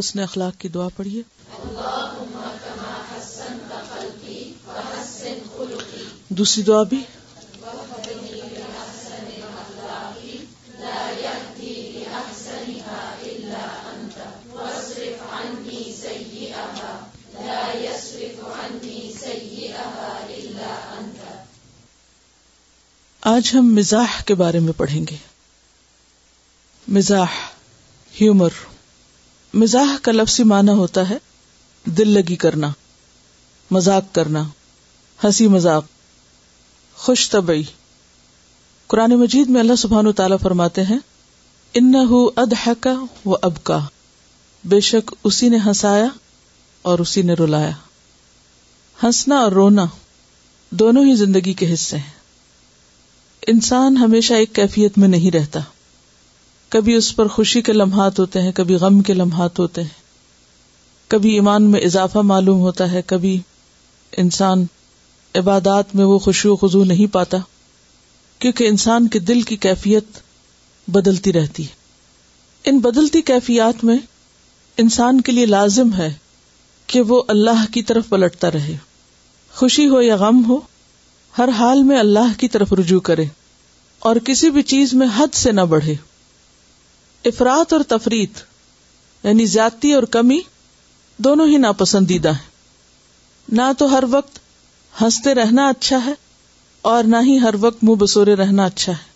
حسن اخلاق کی دعا پڑھیے. دوسری دعا بھی آج ہم مزاح کے بارے میں پڑھیں گے. مزاح، ہیومر. مزاح کا لفظی معنی ہوتا ہے دل لگی کرنا، مذاق کرنا، ہنسی مذاق، خوش طبعی. قرآن مجید میں اللہ سبحانہ و تعالیٰ فرماتے ہیں انہ اضحک و ابکا، بے شک اسی نے ہنسایا اور اسی نے رلایا. ہنسنا اور رونا دونوں ہی زندگی کے حصے ہیں. انسان ہمیشہ ایک کیفیت میں نہیں رہتا، کبھی اس پر خوشی کے لمحات ہوتے ہیں، کبھی غم کے لمحات ہوتے ہیں، کبھی ایمان میں اضافہ معلوم ہوتا ہے، کبھی انسان عبادات میں وہ خشوع و خضوع نہیں پاتا، کیونکہ انسان کے دل کی کیفیت بدلتی رہتی ہے. ان بدلتی کیفیات میں انسان کے لیے لازم ہے کہ وہ اللہ کی طرف پلٹتا رہے. خوشی ہو یا غم ہو، ہر حال میں اللہ کی طرف رجوع کرے اور کسی بھی چیز میں حد سے نہ بڑھے. افراط اور تفریط یعنی زیادتی اور کمی دونوں ہی ناپسندیدہ ہیں. نہ تو ہر وقت ہنستے رہنا اچھا ہے اور نہ ہی ہر وقت منہ بسورے رہنا اچھا ہے،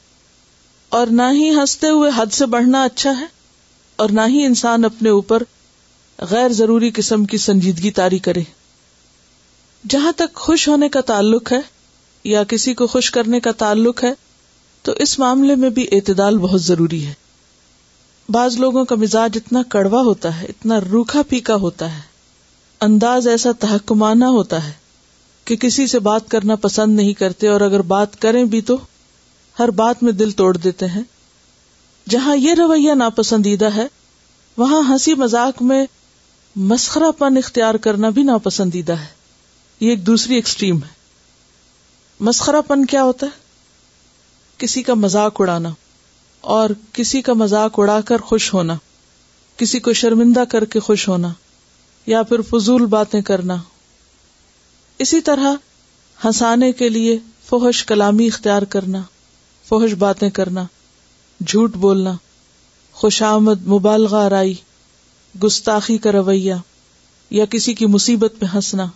اور نہ ہی ہنستے ہوئے حد سے بڑھنا اچھا ہے، اور نہ ہی انسان اپنے اوپر غیر ضروری قسم کی سنجیدگی طاری کرے. جہاں تک خوش ہونے کا تعلق ہے یا کسی کو خوش کرنے کا تعلق ہے تو اس معاملے میں بھی اعتدال بہت ضروری ہے. بعض لوگوں کا مزاج اتنا کڑوا ہوتا ہے، اتنا روکھا پھیکا ہوتا ہے، انداز ایسا تحکمانہ ہوتا ہے کہ کسی سے بات کرنا پسند نہیں کرتے، اور اگر بات کریں بھی تو ہر بات میں دل توڑ دیتے ہیں. جہاں یہ رویہ ناپسندیدہ ہے وہاں ہنسی مذاق میں مسخرہ پن اختیار کرنا بھی ناپسندیدہ ہے. یہ ایک دوسری ایکسٹریم ہے. مسخرہ پن کیا ہوتا ہے؟ کسی کا مذاق اڑانا اور کسی کا مذاق اڑا کر خوش ہونا، کسی کو شرمندہ کر کے خوش ہونا یا پھر فضول باتیں کرنا. اسی طرح ہنسانے کے لیے فحش کلامی اختیار کرنا، فحش باتیں کرنا، جھوٹ بولنا، خوشامد، مبالغہ آرائی، گستاخی کا رویہ، یا کسی کی مصیبت میں ہنسنا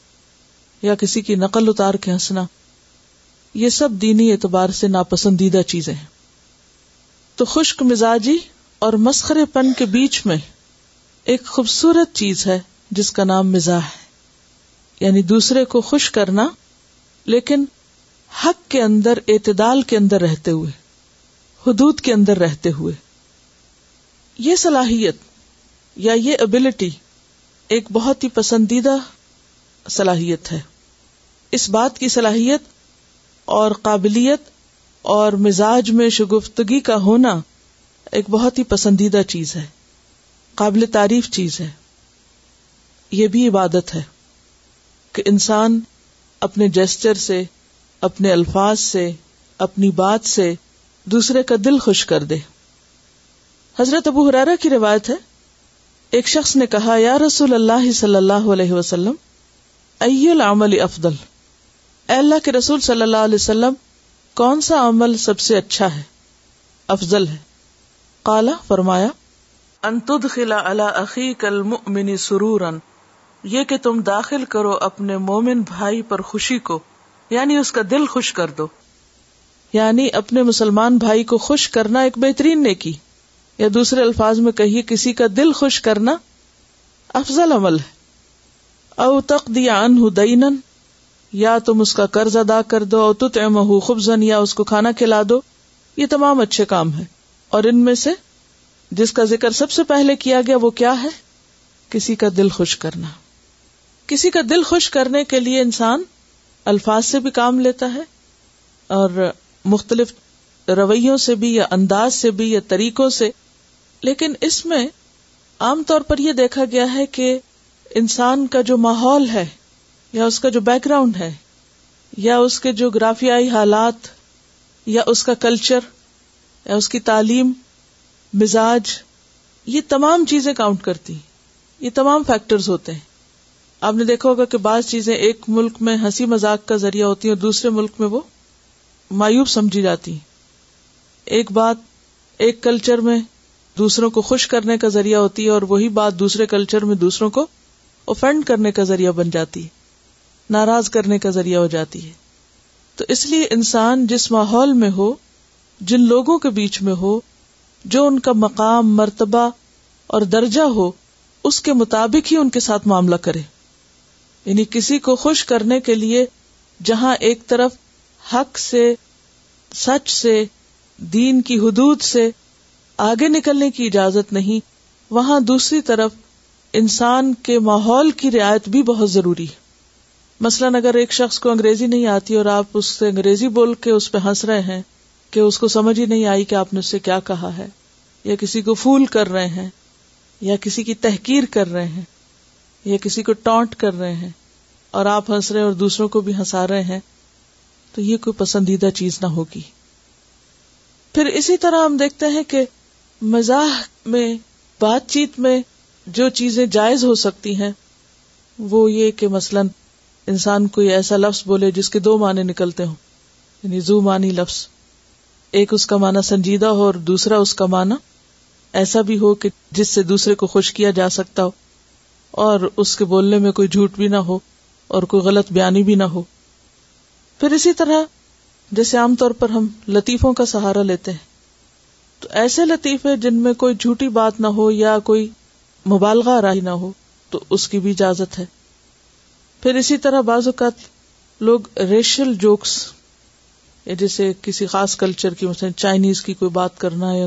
یا کسی کی نقل اتار کے ہنسنا، یہ سب دینی اعتبار سے ناپسندیدہ چیزیں ہیں. تو خشک مزاجی اور مسخرے پن کے بیچ میں ایک خوبصورت چیز ہے جس کا نام مزاح ہے، یعنی دوسرے کو خوش کرنا لیکن حق کے اندر، اعتدال کے اندر رہتے ہوئے، حدود کے اندر رہتے ہوئے. یہ صلاحیت یا یہ ایبلٹی ایک بہت ہی پسندیدہ صلاحیت ہے. اس بات کی صلاحیت اور قابلیت اور مزاج میں شگفتگی کا ہونا ایک بہت ہی پسندیدہ چیز ہے، قابل تعریف چیز ہے. یہ بھی عبادت ہے کہ انسان اپنے جیسچر سے، اپنے الفاظ سے، اپنی بات سے دوسرے کا دل خوش کر دے. حضرت ابو ہریرہ کی روایت ہے، ایک شخص نے کہا یا رسول اللہ صلی اللہ علیہ وسلم ای العمل افضل، اے اللہ کے رسول صلی اللہ علیہ وسلم کون سا عمل سب سے اچھا ہے، افضل ہے؟ قال، فرمایا ان تدخل علی اخیک المؤمن سرورا، یہ کہ تم داخل کرو اپنے مومن بھائی پر خوشی کو، یعنی اس کا دل خوش کر دو. یعنی اپنے مسلمان بھائی کو خوش کرنا ایک بہترین نیکی، یا دوسرے الفاظ میں کہیے کسی کا دل خوش کرنا افضل عمل ہے. او تقضی عنہ دینا، یا تم اس کا قرض ادا کر دو، او تطعمہ خبزا، یا اس کو کھانا کھلا دو. یہ تمام اچھے کام ہیں، اور ان میں سے جس کا ذکر سب سے پہلے کیا گیا وہ کیا ہے؟ کسی کا دل خوش کرنا. کسی کا دل خوش کرنے کے لیے انسان الفاظ سے بھی کام لیتا ہے اور مختلف رویوں سے بھی یا انداز سے بھی یا طریقوں سے، لیکن اس میں عام طور پر یہ دیکھا گیا ہے کہ انسان کا جو ماحول ہے یا اس کا جو بیک گراؤنڈ ہے یا اس کے جغرافیائی حالات یا اس کا کلچر یا اس کی تعلیم، مزاج، یہ تمام چیزیں کاؤنٹ کرتی ہیں. یہ تمام فیکٹرز ہوتے ہیں. آپ نے دیکھا ہوگا کہ بعض چیزیں ایک ملک میں ہنسی مذاق کا ذریعہ ہوتی ہیں اور دوسرے ملک میں وہ معیوب سمجھی جاتی ہیں. ایک بات ایک کلچر میں دوسروں کو خوش کرنے کا ذریعہ ہوتی ہے اور وہی بات دوسرے کلچر میں دوسروں کو اوفینڈ کرنے کا ذریعہ بن جاتی ہے، ناراض کرنے کا ذریعہ ہو جاتی ہے. تو اس لیے انسان جس ماحول میں ہو، جن لوگوں کے بیچ میں ہو، جو ان کا مقام، مرتبہ اور درجہ ہو، اس کے مطابق ہی ان کے ساتھ معاملہ کرے. یعنی کسی کو خوش کرنے کے لیے جہاں ایک طرف حق سے، سچ سے، دین کی حدود سے آگے نکلنے کی اجازت نہیں، وہاں دوسری طرف انسان کے ماحول کی رعایت بھی بہت ضروری ہے. مثلاً اگر ایک شخص کو انگریزی نہیں آتی اور آپ اس سے انگریزی بول کے اس پہ ہنس رہے ہیں کہ اس کو سمجھ ہی نہیں آئی کہ آپ نے اس سے کیا کہا ہے، یا کسی کو فول کر رہے ہیں، یا کسی کی تحقیر کر رہے ہیں، یا کسی کو ٹانٹ کر رہے ہیں اور آپ ہنس رہے ہیں اور دوسروں کو بھی ہنسا رہے ہیں، تو یہ کوئی پسندیدہ چیز نہ ہوگی. پھر اسی طرح ہم دیکھتے ہیں کہ مزاح میں، بات چیت میں جو چیزیں جائز ہو سکتی ہیں وہ یہ کہ مثلاً انسان کوئی ایسا لفظ بولے جس کے دو معنی نکلتے ہوں، یعنی ذو معنی لفظ، ایک اس کا معنی سنجیدہ ہو اور دوسرا اس کا معنی ایسا بھی ہو کہ جس سے دوسرے کو خوش کیا جا سکتا ہو اور اس کے بولنے میں کوئی جھوٹ بھی نہ ہو اور کوئی غلط بیانی بھی نہ ہو. پھر اسی طرح جیسے عام طور پر ہم لطیفوں کا سہارا لیتے ہیں، تو ایسے لطیفے جن میں کوئی جھوٹی بات نہ ہو یا کوئی مبالغہ راہی نہ ہو تو اس کی بھی اجازت ہے. پھر اسی طرح بعض اوقات لوگ ریشل جوکس، جیسے کسی خاص کلچر کی، مثلا چائنیز کی کوئی بات کرنا یا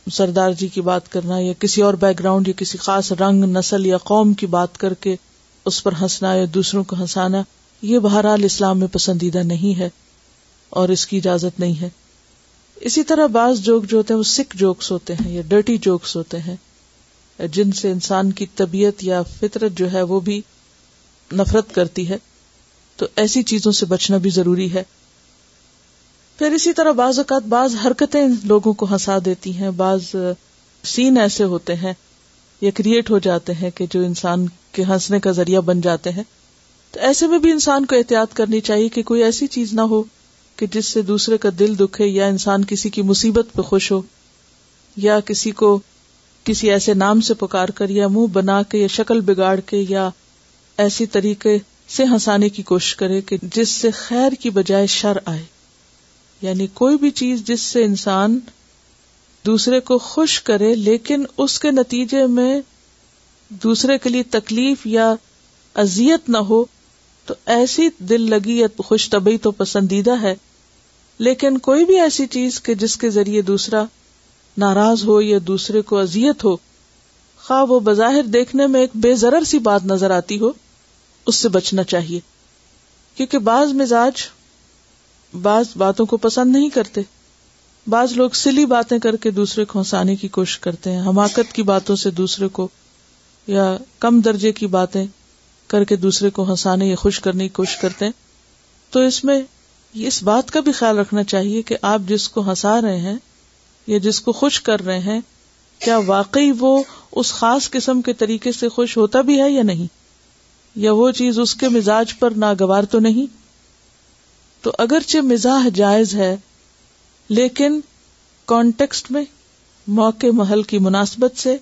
سردار جی کی بات کرنا یا کسی اور بیک گراؤنڈ یا کسی خاص رنگ، نسل یا قوم کی بات کر کے اس پر ہنسنا یا دوسروں کو ہنسانا، یہ بہرحال اسلام میں پسندیدہ نہیں ہے اور اس کی اجازت نہیں ہے. اسی طرح بعض جوک جو ہوتے ہیں وہ سک جوکس ہوتے ہیں یا ڈرٹی جوکس ہوتے ہیں، جن سے انسان کی طبیعت یا فطرت جو ہے وہ بھی نفرت کرتی ہے، تو ایسی چیزوں سے بچنا بھی ضروری ہے. پھر اسی طرح بعض اوقات بعض حرکتیں لوگوں کو ہنسا دیتی ہیں، بعض سین ایسے ہوتے ہیں یا کریٹ ہو جاتے ہیں کہ جو انسان کے ہنسنے کا ذریعہ بن جاتے ہیں. تو ایسے میں بھی انسان کو احتیاط کرنی چاہیے کہ کوئی ایسی چیز نہ ہو کہ جس سے دوسرے کا دل دکھے یا انسان کسی کی مصیبت پہ خوش ہو، یا کسی کو کسی ایسے نام سے پکار کر یا منہ بنا کے یا شکل بگاڑ کے یا ایسی طریقے سے ہنسانے کی کوشش کرے کہ جس سے خیر کی بجائے شر آئے. یعنی کوئی بھی چیز جس سے انسان دوسرے کو خوش کرے لیکن اس کے نتیجے میں دوسرے کے لیے تکلیف یا اذیت نہ ہو، تو ایسی دل لگی یا خوش طبعی تو پسندیدہ ہے. لیکن کوئی بھی ایسی چیز کہ جس کے ذریعے دوسرا ناراض ہو یا دوسرے کو اذیت ہو، خواہ وہ بظاہر دیکھنے میں ایک بے ضرر سی بات نظر آتی ہو، اس سے بچنا چاہیے. کیونکہ بعض مزاج بعض باتوں کو پسند نہیں کرتے. بعض لوگ سلی باتیں کر کے دوسرے کو ہنسانے کی کوشش کرتے ہیں، حماقت کی باتوں سے دوسرے کو یا کم درجے کی باتیں کر کے دوسرے کو ہنسانے یا خوش کرنے کی کوشش کرتے ہیں. تو اس میں اس بات کا بھی خیال رکھنا چاہیے کہ آپ جس کو ہنسا رہے ہیں یا جس کو خوش کر رہے ہیں، کیا واقعی وہ اس خاص قسم کے طریقے سے خوش ہوتا بھی ہے یا نہیں، یا وہ چیز اس کے مزاج پر ناگوار تو نہیں. تو اگرچہ مزاح جائز ہے لیکن کانٹیکسٹ میں، موقع محل کی مناسبت سے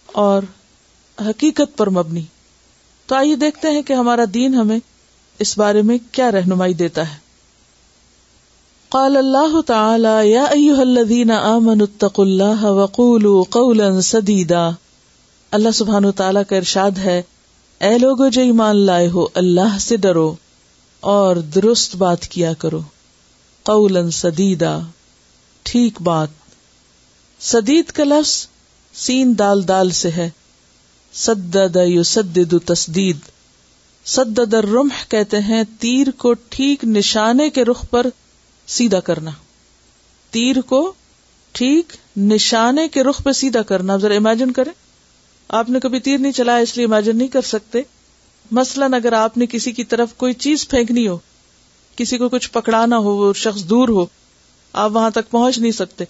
اور حقیقت پر مبنی. تو آئیے دیکھتے ہیں کہ ہمارا دین ہمیں اس بارے میں کیا رہنمائی دیتا ہے. قال اللہ تعالی یا ایھا الذین آمنوا اتقوا اللہ وقولوا قولا سدیدا. اللہ سبحانہ وتعالی کا ارشاد ہے، اے لوگو جو ایمان لائے ہو، اللہ سے ڈرو اور درست بات کیا کرو. قولا سدیدا، ٹھیک بات. سدید کا لفظ سین دال دال سے ہے. سدد یسدد تسدید. سدد الرمح کہتے ہیں تیر کو ٹھیک نشانے کے رخ پر سیدھا کرنا. تیر کو ٹھیک نشانے کے رخ پہ سیدھا کرنا. ذرا امیجن کریں، آپ نے کبھی تیر نہیں چلایا اس لیے امیجن نہیں کر سکتے. مثلاً اگر آپ نے کسی کی طرف کوئی چیز پھینکنی ہو، کسی کو کچھ پکڑانا ہو، وہ شخص دور ہو، آپ وہاں تک پہنچ نہیں سکتے.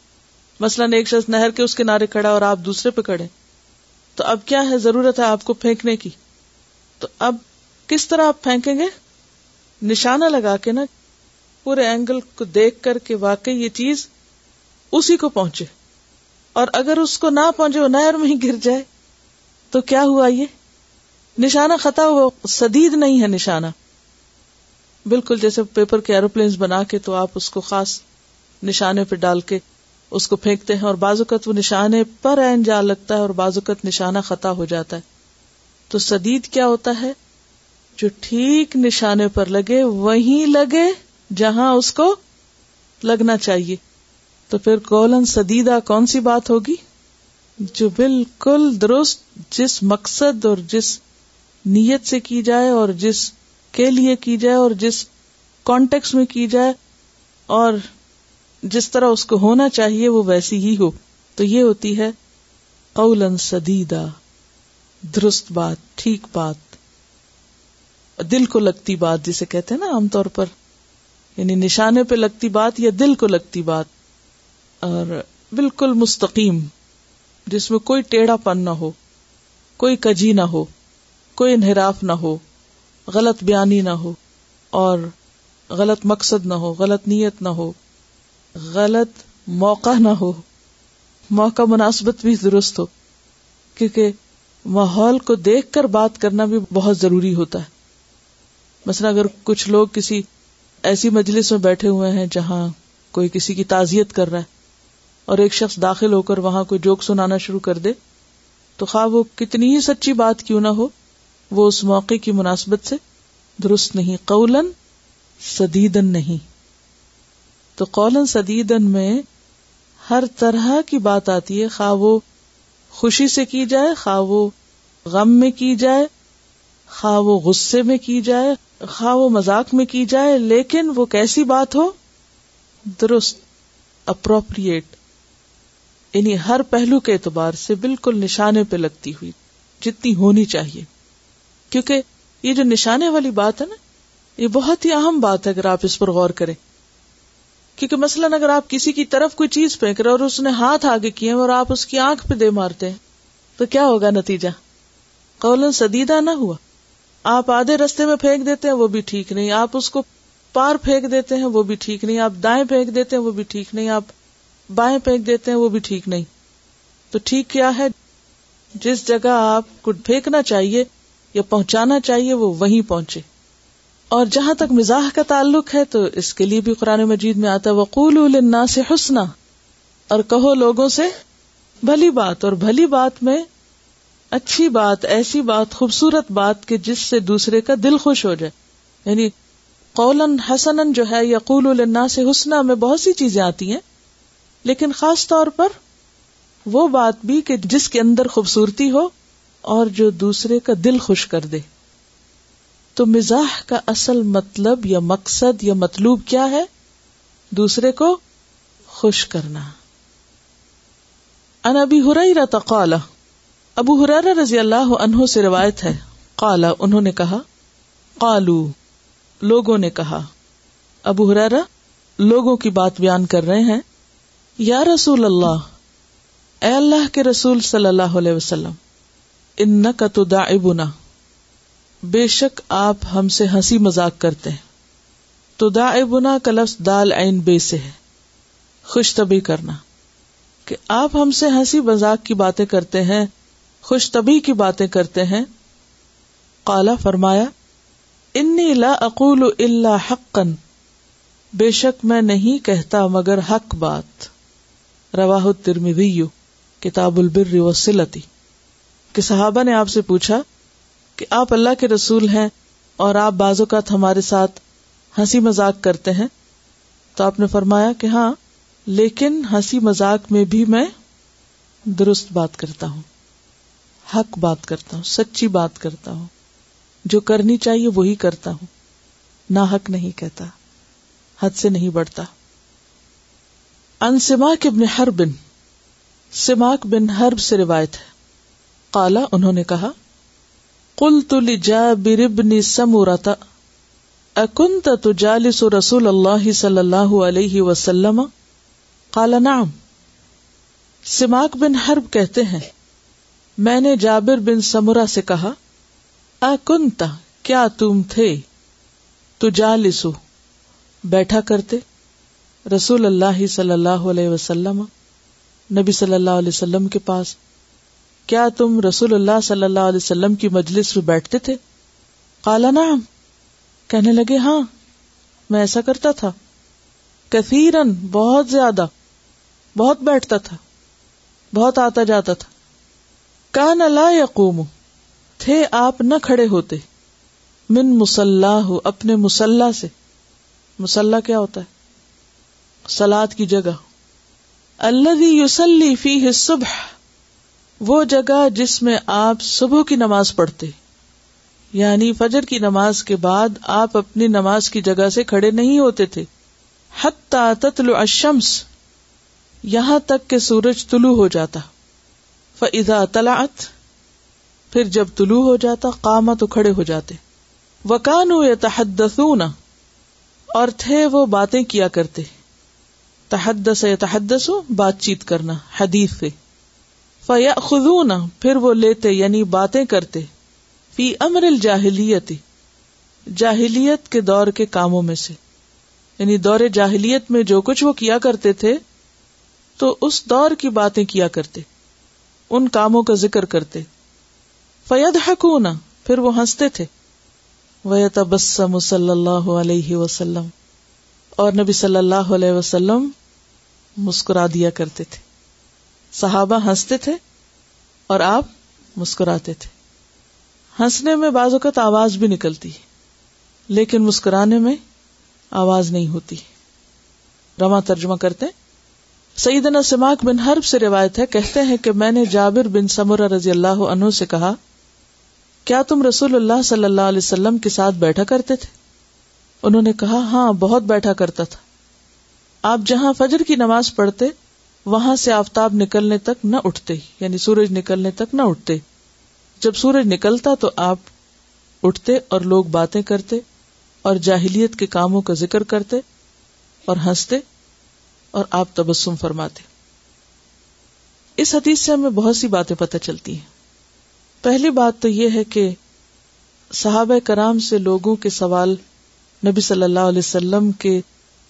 مثلاً ایک شخص نہر کے اس کنارے کھڑا اور آپ دوسرے پہ کھڑے، تو اب کیا ہے، ضرورت ہے آپ کو پھینکنے کی. تو اب کس طرح آپ پھینکیں گے؟ نشانہ لگا کے نا، پورے اینگل کو دیکھ کر کے واقعی یہ چیز اسی کو پہنچے. اور اگر اس کو نہ پہنچے، وہ نہر میں ہی گر جائے تو کیا ہوا؟ یہ نشانہ خطا ہوا، سدید نہیں ہے نشانہ. بالکل جیسے پیپر کے ایروپلینز بنا کے تو آپ اس کو خاص نشانے پہ ڈال کے اس کو پھینکتے ہیں، اور بعض اوقات وہ نشانے پر عین جا لگتا ہے اور بعض اوقات نشانہ خطا ہو جاتا ہے. تو سدید کیا ہوتا ہے؟ جو ٹھیک نشانے پر لگے وہیں لگے جہاں اس کو لگنا چاہیے. تو پھر قولاً سدیدہ کون سی بات ہوگی؟ جو بالکل درست جس مقصد اور جس نیت سے کی جائے اور جس کے لیے کی جائے اور جس کانٹیکس میں کی جائے اور جس طرح اس کو ہونا چاہیے وہ ویسی ہی ہو. تو یہ ہوتی ہے قولاً سدیدہ، درست بات، ٹھیک بات، دل کو لگتی بات جسے کہتے ہیں نا عام طور پر، یعنی نشانے پہ لگتی بات یا دل کو لگتی بات، اور بالکل مستقیم جس میں کوئی ٹیڑھا پن نہ ہو، کوئی کجی نہ ہو، کوئی انحراف نہ ہو، غلط بیانی نہ ہو، اور غلط مقصد نہ ہو، غلط نیت نہ ہو، غلط موقع نہ ہو، موقع مناسبت بھی درست ہو، کیونکہ ماحول کو دیکھ کر بات کرنا بھی بہت ضروری ہوتا ہے. مثلا اگر کچھ لوگ کسی ایسی مجلس میں بیٹھے ہوئے ہیں جہاں کوئی کسی کی تعزیت کر رہا ہے اور ایک شخص داخل ہو کر وہاں کوئی جوک سنانا شروع کر دے، تو خواہ وہ کتنی ہی سچی بات کیوں نہ ہو، وہ اس موقع کی مناسبت سے درست نہیں، قولاً سدیدن نہیں. تو قولاً سدیدن میں ہر طرح کی بات آتی ہے، خواہ وہ خوشی سے کی جائے، خواہ وہ غم میں کی جائے، خواہ وہ غصے میں کی جائے، خواہ وہ مذاق میں کی جائے، لیکن وہ کیسی بات ہو؟ درست، اپروپریٹ، یعنی ہر پہلو کے اعتبار سے بالکل نشانے پہ لگتی ہوئی، جتنی ہونی چاہیے. کیونکہ یہ جو نشانے والی بات ہے نا، یہ بہت ہی اہم بات ہے اگر آپ اس پر غور کریں. کیونکہ مثلاً اگر آپ کسی کی طرف کوئی چیز پھینک رہے اور اس نے ہاتھ آگے کیے اور آپ اس کی آنکھ پہ دے مارتے ہیں تو کیا ہوگا نتیجہ؟ قولاً سدیدہ نہ ہوا. آپ آدھے رستے میں پھینک دیتے ہیں وہ بھی ٹھیک نہیں، آپ اس کو پار پھینک دیتے ہیں وہ بھی ٹھیک نہیں، آپ دائیں پھینک دیتے ہیں وہ بھی ٹھیک نہیں، آپ بائیں پھینک دیتے ہیں وہ بھی ٹھیک نہیں. تو ٹھیک کیا ہے؟ جس جگہ آپ کو پھینکنا چاہیے یا پہنچانا چاہیے وہ وہیں پہنچے. اور جہاں تک مزاح کا تعلق ہے تو اس کے لیے بھی قرآن مجید میں آتا ہے وَقُولُوا لِلنَّاسِ حُسْنًا، اور کہو لوگوں سے بھلی بات. اور بھلی بات میں اچھی بات، ایسی بات، خوبصورت بات کہ جس سے دوسرے کا دل خوش ہو جائے. یعنی قولاً حسناً جو ہے یقول للناس حسنا میں بہت سی چیزیں آتی ہیں، لیکن خاص طور پر وہ بات بھی کہ جس کے اندر خوبصورتی ہو اور جو دوسرے کا دل خوش کر دے. تو مزاح کا اصل مطلب یا مقصد یا مطلوب کیا ہے؟ دوسرے کو خوش کرنا. عن ابی ہریرہ قال، ابو ہریرہ رضی اللہ عنہ سے روایت ہے، قال انہوں نے کہا، قالوا لوگوں نے کہا. ابو ہریرہ لوگوں کی بات بیان کر رہے ہیں. یا رسول اللہ، اے اللہ کے رسول صلی اللہ علیہ وسلم، انک تداعبنا، بے شک آپ ہم سے ہنسی مذاق کرتے ہیں. تداعبنا کا لفظ دال عین بے سے ہے، خوش طبعی کرنا، کہ آپ ہم سے ہنسی مذاق کی باتیں کرتے ہیں، خوش طبعی کی باتیں کرتے ہیں. قال فرمایا، انی لا اقول الا حقا، بے شک میں نہیں کہتا مگر حق بات. رواہ الترمذی کتاب البر والصلۃ، کہ صحابہ نے آپ سے پوچھا کہ آپ اللہ کے رسول ہیں اور آپ بعض اوقات ہمارے ساتھ ہنسی مذاق کرتے ہیں، تو آپ نے فرمایا کہ ہاں، لیکن ہنسی مذاق میں بھی میں درست بات کرتا ہوں، حق بات کرتا ہوں، سچی بات کرتا ہوں، جو کرنی چاہیے وہی کرتا ہوں، ناحق نہیں کہتا، حد سے نہیں بڑھتا. عن سماک بن حرب، سماک بن حرب سے روایت ہے، قال انہوں نے کہا، قلت لجابر بن سمرۃ اکنت تجالس رسول اللہ صلی اللہ علیہ وسلم؟ قال نعم. سماک بن حرب کہتے ہیں میں نے جابر بن سمرہ سے کہا اکنتا کیا تم تھے تجالسو بیٹھا کرتے رسول اللہ صلی اللہ علیہ وسلم نبی صلی اللہ علیہ وسلم کے پاس، کیا تم رسول اللہ صلی اللہ علیہ وسلم کی مجلس میں بیٹھتے تھے؟ قال نعم، کہنے لگے ہاں میں ایسا کرتا تھا، کثیرن بہت زیادہ، بہت بیٹھتا تھا، بہت آتا جاتا تھا، کان لا یقوم تھے آپ نہ کھڑے ہوتے، من مصلاہ اپنے مصلا سے، مصلا کیا ہوتا ہے؟ صلاۃ کی جگہ، الذی یصلی فیہ الصبح وہ جگہ جس میں آپ صبح کی نماز پڑھتے، یعنی فجر کی نماز کے بعد آپ اپنی نماز کی جگہ سے کھڑے نہیں ہوتے تھے، حتی تطلع الشمس یہاں تک کہ سورج طلوع ہو جاتا، فاذا طلعت پھر جب طلوع ہو جاتا قام تو کھڑے ہو جاتے، وکانوا یتحدثون اور تھے وہ باتیں کیا کرتے، تحدث یتحدث بات چیت کرنا حدیث سے، فیأخذون پھر وہ لیتے یعنی باتیں کرتے، فی امر الجاہلیت جاہلیت کے دور کے کاموں میں سے، یعنی دور جاہلیت میں جو کچھ وہ کیا کرتے تھے تو اس دور کی باتیں کیا کرتے، ان کاموں کا ذکر کرتے، فیضحکون پھر وہ ہنستے تھے، ویتبسم صلی اللہ علیہ وسلم اور نبی صلی اللہ علیہ وسلم مسکرا دیا کرتے تھے، صحابہ ہنستے تھے اور آپ مسکراتے تھے۔ ہنسنے میں بعض اوقات آواز بھی نکلتی ہے لیکن مسکرانے میں آواز نہیں ہوتی۔ رواں ترجمہ کرتے سیدنا سماک بن حرب سے روایت ہے، کہتے ہیں کہ میں نے جابر بن سمرہ رضی اللہ عنہ سے کہا کیا تم رسول اللہ صلی اللہ علیہ وسلم کے ساتھ بیٹھا کرتے تھے؟ انہوں نے کہا ہاں بہت بیٹھا کرتا تھا۔ آپ جہاں فجر کی نماز پڑھتے وہاں سے آفتاب نکلنے تک نہ اٹھتے، یعنی سورج نکلنے تک نہ اٹھتے، جب سورج نکلتا تو آپ اٹھتے اور لوگ باتیں کرتے اور جاہلیت کے کاموں کا ذکر کرتے اور ہنستے اور آپ تبسم فرماتے۔ اس حدیث سے ہمیں بہت سی باتیں پتہ چلتی ہیں۔ پہلی بات تو یہ ہے کہ صحابہ کرام سے لوگوں کے سوال نبی صلی اللہ علیہ وسلم کے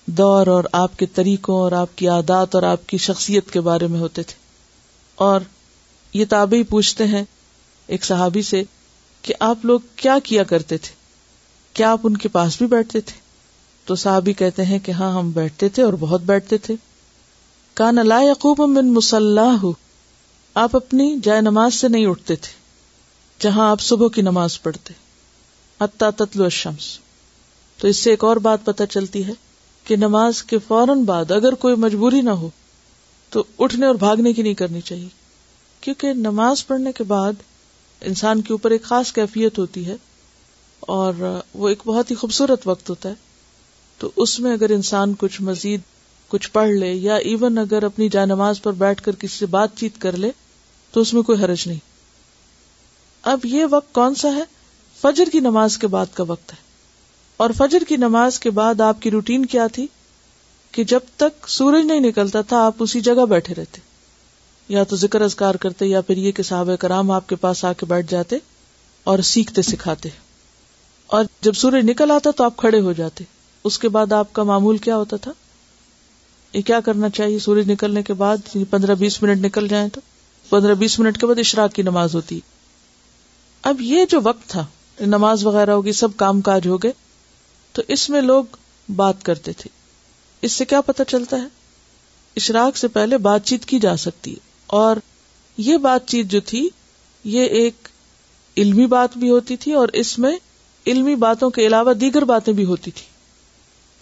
دور اور آپ کے طریقوں اور آپ کی عادات اور آپ کی شخصیت کے بارے میں ہوتے تھے، اور یہ تابعی پوچھتے ہیں ایک صحابی سے کہ آپ لوگ کیا کیا کرتے تھے، کیا آپ ان کے پاس بھی بیٹھتے تھے؟ تو صحابی کہتے ہیں کہ ہاں ہم بیٹھتے تھے اور بہت بیٹھتے تھے۔ کان لا یقوم من مصلاہ آپ اپنی جائے نماز سے نہیں اٹھتے تھے جہاں آپ صبح کی نماز پڑھتے، حتی تطلع الشمس۔ تو اس سے ایک اور بات پتہ چلتی ہے کہ نماز کے فوراً بعد اگر کوئی مجبوری نہ ہو تو اٹھنے اور بھاگنے کی نہیں کرنی چاہیے، کیونکہ نماز پڑھنے کے بعد انسان کے اوپر ایک خاص کیفیت ہوتی ہے اور وہ ایک بہت ہی خوبصورت وقت ہوتا ہے، تو اس میں اگر انسان کچھ مزید کچھ پڑھ لے یا ایون اگر اپنی جائے نماز پر بیٹھ کر کسی سے بات چیت کر لے تو اس میں کوئی حرج نہیں۔ اب یہ وقت کون سا ہے؟ فجر کی نماز کے بعد کا وقت ہے، اور فجر کی نماز کے بعد آپ کی روٹین کیا تھی کہ جب تک سورج نہیں نکلتا تھا آپ اسی جگہ بیٹھے رہتے، یا تو ذکر اذکار کرتے یا پھر یہ کہ صحابہ کرام آپ کے پاس آ کے بیٹھ جاتے اور سیکھتے سکھاتے، اور جب سورج نکل آتا تو آپ کھڑے ہو جاتے۔ اس کے بعد آپ کا معمول کیا ہوتا تھا؟ یہ کیا کرنا چاہیے سورج نکلنے کے بعد 15-20 منٹ نکل جائیں تو 15-20 منٹ کے بعد اشراق کی نماز ہوتی۔ اب یہ جو وقت تھا نماز وغیرہ ہوگی، سب کام کاج ہو گئے، تو اس میں لوگ بات کرتے تھے۔ اس سے کیا پتہ چلتا ہے؟ اشراق سے پہلے بات چیت کی جا سکتی ہے، اور یہ بات چیت جو تھی یہ ایک علمی بات بھی ہوتی تھی اور اس میں علمی باتوں کے علاوہ دیگر باتیں بھی ہوتی تھی۔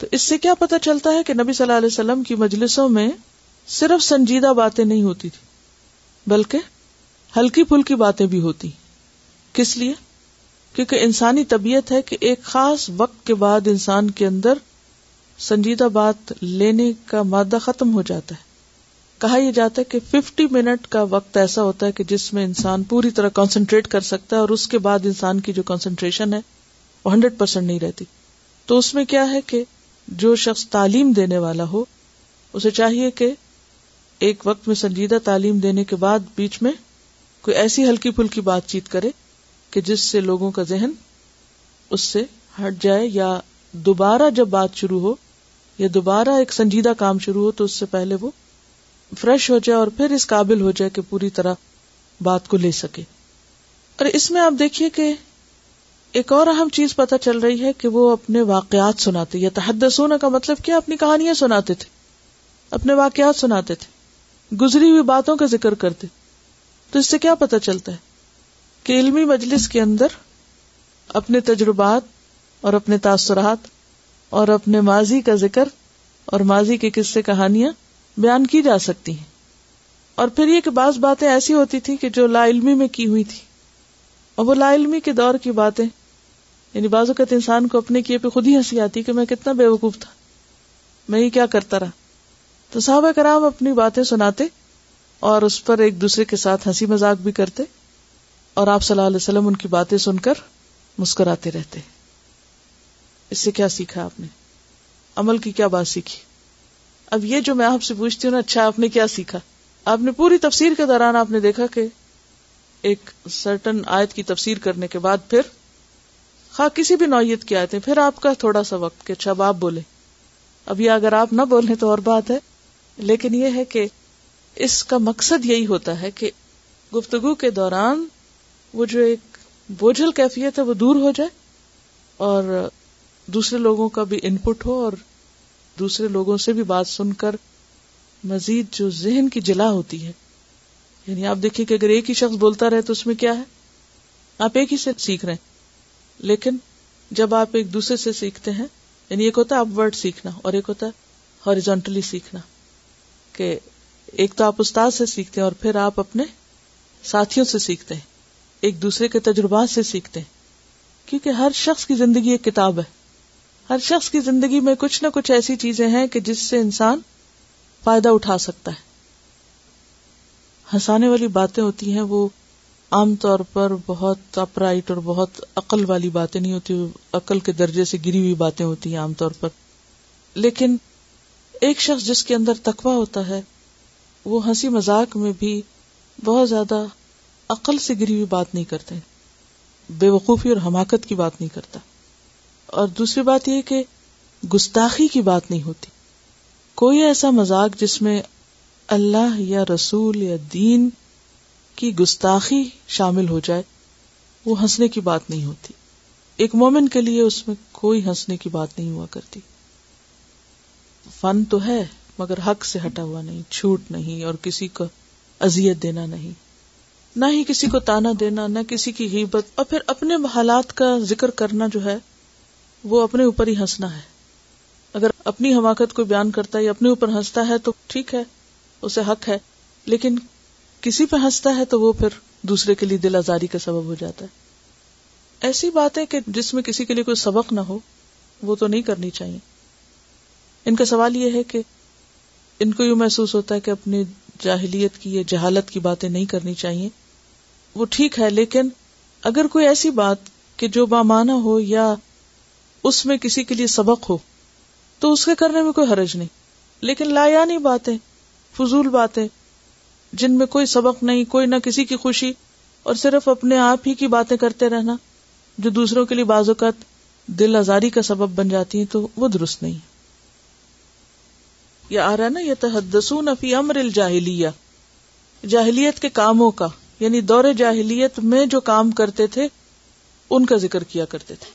تو اس سے کیا پتہ چلتا ہے کہ نبی صلی اللہ علیہ وسلم کی مجلسوں میں صرف سنجیدہ باتیں نہیں ہوتی تھی بلکہ ہلکی پھلکی باتیں بھی ہوتی۔ کس لیے؟ کیونکہ انسانی طبیعت ہے کہ ایک خاص وقت کے بعد انسان کے اندر سنجیدہ بات لینے کا مادہ ختم ہو جاتا ہے۔ کہا یہ جاتا ہے کہ 50 منٹ کا وقت ایسا ہوتا ہے کہ جس میں انسان پوری طرح کنسنٹریٹ کر سکتا ہے، اور اس کے بعد انسان کی جو کنسنٹریشن ہے وہ 100% نہیں رہتی۔ تو اس میں کیا ہے کہ جو شخص تعلیم دینے والا ہو اسے چاہیے کہ ایک وقت میں سنجیدہ تعلیم دینے کے بعد بیچ میں کوئی ایسی ہلکی پھلکی بات چیت کرے کہ جس سے لوگوں کا ذہن اس سے ہٹ جائے، یا دوبارہ جب بات شروع ہو یا دوبارہ ایک سنجیدہ کام شروع ہو تو اس سے پہلے وہ فریش ہو جائے اور پھر اس قابل ہو جائے کہ پوری طرح بات کو لے سکے. اور اس میں آپ دیکھیے کہ ایک اور اہم چیز پتہ چل رہی ہے کہ وہ اپنے واقعات سناتے. یتحدثون کا مطلب کیا؟ اپنی کہانیاں سناتے تھے، اپنے واقعات سناتے تھے، گزری ہوئی باتوں کا ذکر کرتے. تو اس سے کیا پتہ چلتا ہے کہ علمی مجلس کے اندر اپنے تجربات اور اپنے تاثرات اور اپنے ماضی کا ذکر اور ماضی کے قصے کہانیاں بیان کی جا سکتی ہیں. اور پھر یہ کہ بعض باتیں ایسی ہوتی تھی کہ جو لا علمی میں کی ہوئی تھی، اور وہ لا علمی کے دور کی باتیں، یعنی بعض اوقات انسان کو اپنے کیے پہ خود ہی ہنسی آتی کہ میں کتنا بے وقوف تھا، میں یہ کیا کرتا رہا. تو صحابہ کرام اپنی باتیں سناتے اور اس پر ایک دوسرے کے ساتھ ہنسی مذاق بھی کرتے، اور آپ صلی اللہ علیہ وسلم ان کی باتیں سن کر مسکراتے رہتے. اس سے کیا سیکھا آپ نے؟ عمل کی کیا بات سیکھی؟ اب یہ جو میں آپ سے پوچھتی ہوں نا، اچھا آپ نے کیا سیکھا؟ آپ نے پوری تفسیر کے دوران آپ نے دیکھا کہ ایک سرٹن آیت کی تفسیر کرنے کے بعد پھر خواہ کسی بھی نوعیت کی آیتیں، پھر آپ کا تھوڑا سا وقت کہ اچھا اب آپ بولیں. اب یہ اگر آپ نہ بولیں تو اور بات ہے، لیکن یہ ہے کہ اس کا مقصد یہی ہوتا ہے کہ گفتگو کے دوران وہ جو ایک بوجھل کیفیت ہے وہ دور ہو جائے، اور دوسرے لوگوں کا بھی انپٹ ہو، اور دوسرے لوگوں سے بھی بات سن کر مزید جو ذہن کی جلا ہوتی ہے. یعنی آپ دیکھیں کہ اگر ایک ہی شخص بولتا رہے تو اس میں کیا ہے، آپ ایک ہی سے سیکھ رہے ہیں. لیکن جب آپ ایک دوسرے سے سیکھتے ہیں، یعنی ایک ہوتا ہے اپ ورڈ سیکھنا اور ایک ہوتا ہے ہاریزونٹلی سیکھنا، کہ ایک تو آپ استاد سے سیکھتے ہیں اور پھر آپ اپنے ساتھیوں سے سیکھتے ہیں، ایک دوسرے کے تجربات سے سیکھتے ہیں. کیونکہ ہر شخص کی زندگی ایک کتاب ہے، ہر شخص کی زندگی میں کچھ نہ کچھ ایسی چیزیں ہیں کہ جس سے انسان فائدہ اٹھا سکتا ہے. ہنسانے والی باتیں ہوتی ہیں وہ عام طور پر بہت اپ رائٹ اور بہت عقل والی باتیں نہیں ہوتی، عقل کے درجے سے گری ہوئی باتیں ہوتی ہیں عام طور پر. لیکن ایک شخص جس کے اندر تقویٰ ہوتا ہے وہ ہنسی مذاق میں بھی بہت زیادہ عقل سے گری ہوئی بات نہیں کرتے، بے وقوفی اور حماقت کی بات نہیں کرتا. اور دوسری بات یہ کہ گستاخی کی بات نہیں ہوتی. کوئی ایسا مذاق جس میں اللہ یا رسول یا دین کی گستاخی شامل ہو جائے وہ ہنسنے کی بات نہیں ہوتی. ایک مومن کے لیے اس میں کوئی ہنسنے کی بات نہیں ہوا کرتی. فن تو ہے مگر حق سے ہٹا ہوا نہیں، چھوٹ نہیں، اور کسی کو اذیت دینا نہیں، نہ ہی کسی کو تانا دینا، نہ کسی کی غیبت. اور پھر اپنے حالات کا ذکر کرنا جو ہے وہ اپنے اوپر ہی ہنسنا ہے. اگر اپنی حماقت کو بیان کرتا ہے یا اپنے اوپر ہنستا ہے تو ٹھیک ہے، اسے حق ہے، لیکن کسی پہ ہنستا ہے تو وہ پھر دوسرے کے لیے دل آزاری کا سبب ہو جاتا ہے. ایسی باتیں کہ جس میں کسی کے لیے کوئی سبق نہ ہو وہ تو نہیں کرنی چاہیے. ان کا سوال یہ ہے کہ ان کو یوں محسوس ہوتا ہے کہ اپنی جاہلیت کی یا جہالت کی باتیں نہیں کرنی چاہیے. وہ ٹھیک ہے، لیکن اگر کوئی ایسی بات کہ جو بامعنی ہو یا اس میں کسی کے لیے سبق ہو تو اس کے کرنے میں کوئی حرج نہیں. لیکن لا یعنی باتیں، فضول باتیں جن میں کوئی سبق نہیں، کوئی نہ کسی کی خوشی، اور صرف اپنے آپ ہی کی باتیں کرتے رہنا جو دوسروں کے لیے بعض اوقات دل آزاری کا سبب بن جاتی ہیں، تو وہ درست نہیں. یہ آ رہا ہے نا، یتحدثون فی امر الجاہلیہ، جاہلیت کے کاموں کا، یعنی دور جاہلیت میں جو کام کرتے تھے ان کا ذکر کیا کرتے تھے.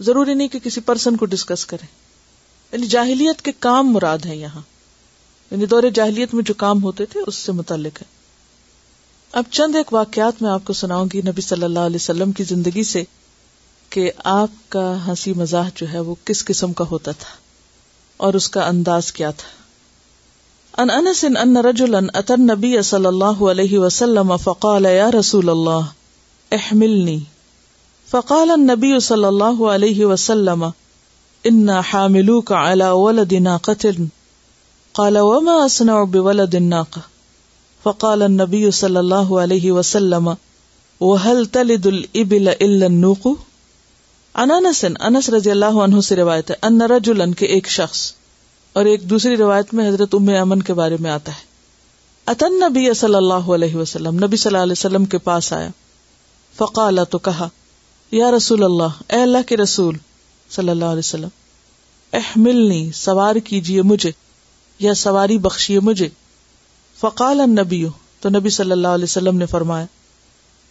ضروری نہیں کہ کسی پرسن کو ڈسکس کریں، یعنی جاہلیت کے کام مراد ہیں یہاں، یعنی دور جاہلیت میں جو کام ہوتے تھے اس سے متعلق ہے. اب چند ایک واقعات میں آپ کو سناؤں گی نبی صلی اللہ علیہ وسلم کی زندگی سے کہ آپ کا ہنسی مزاح جو ہے وہ کس قسم کا ہوتا تھا اور اس کا انداز کیا تھا. ان انس ان رجلا اتى النبي صلی اللہ علیہ وسلم فقال یا رسول اللہ احملنی، فقال النبي صلی اللہ علیہ وسلم انا حاملوک على ولد ناقة، قال وما اصنع بولد الناقة، فقال النبي صلی اللہ علیہ وسلم وهل تلد الابل الا النوق. عن انس رضی اللہ عنہ سے روایت ہے ان رجلا، کہ ایک شخص، اور ایک دوسری روایت میں حضرت ام ایمن کے بارے میں آتا ہے، اتن نبی صلی اللہ علیہ وسلم، نبی صلی اللہ علیہ وسلم کے پاس آیا. فقال، تو کہا، یا رسول اللہ، اے اللہ کے رسول صلی اللہ علیہ وسلم، احملنی، سوار کیجئے مجھے یا سواری بخشیے مجھے. فقال النبی، تو نبی صلی اللہ علیہ وسلم نے فرمایا،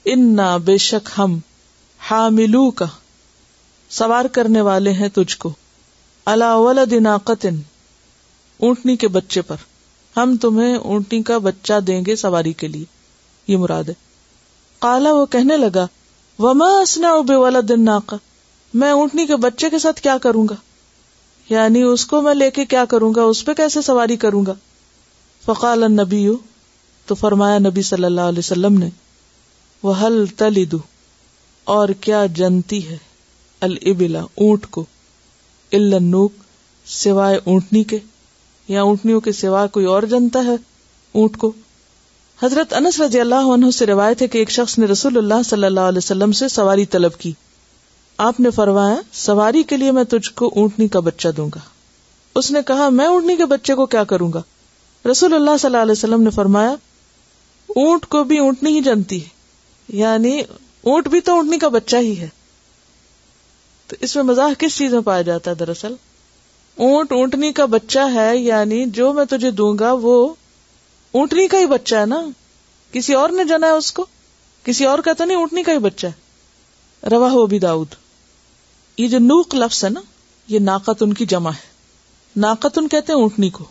انا، بے شک ہم، حاملوکا، سوار کرنے والے ہیں تجھ کو، علی ولد ناقۃ، اونٹنی کے بچے پر، ہم تمہیں اونٹنی کا بچہ دیں گے سواری کے لیے، یہ مراد ہے. قالا، وہ کہنے لگا، وما اصنع بولد الناقہ، میں اونٹنی کے بچے کے ساتھ کیا کروں گا، یعنی اس کو میں لے کے کیا کروں گا، اس پہ کیسے سواری کروں گا. فقال النبی، تو فرمایا نبی صلی اللہ علیہ وسلم نے، وہل تلد، اور کیا جنتی ہے، الابل، اونٹ کو، الا النوق، سوائے اونٹنی کے، یا اونٹنیوں کے سوا کوئی اور جنتا ہے اونٹ کو. حضرت انس رضی اللہ عنہ سے روایت ہے کہ ایک شخص نے رسول اللہ صلی اللہ علیہ وسلم سے سواری طلب کی. آپ نے فرمایا، سواری کے لیے میں تجھ کو اونٹنی کا بچہ دوں گا. اس نے کہا، میں اونٹنی کے بچے کو کیا کروں گا. رسول اللہ صلی اللہ علیہ وسلم نے فرمایا، اونٹ کو بھی اونٹنی ہی جنتی ہے، یعنی اونٹ بھی تو اونٹنی کا بچہ ہی ہے. تو اس میں مزاح کس چیز میں پایا جاتا ہے؟ دراصل اونٹ اونٹنی کا بچہ ہے، یعنی جو میں تجھے دوں گا وہ اونٹنی کا ہی بچہ ہے نا، کسی اور نے جنا ہے اس کو، کسی اور کا تو نہیں، اونٹنی کا ہی بچہ ہے. رواہ ابی داؤد. یہ جو نوق لفظ ہے نا، یہ ناقتن کی جمع ہے. ناقتن کہتے ہیں اونٹنی کو،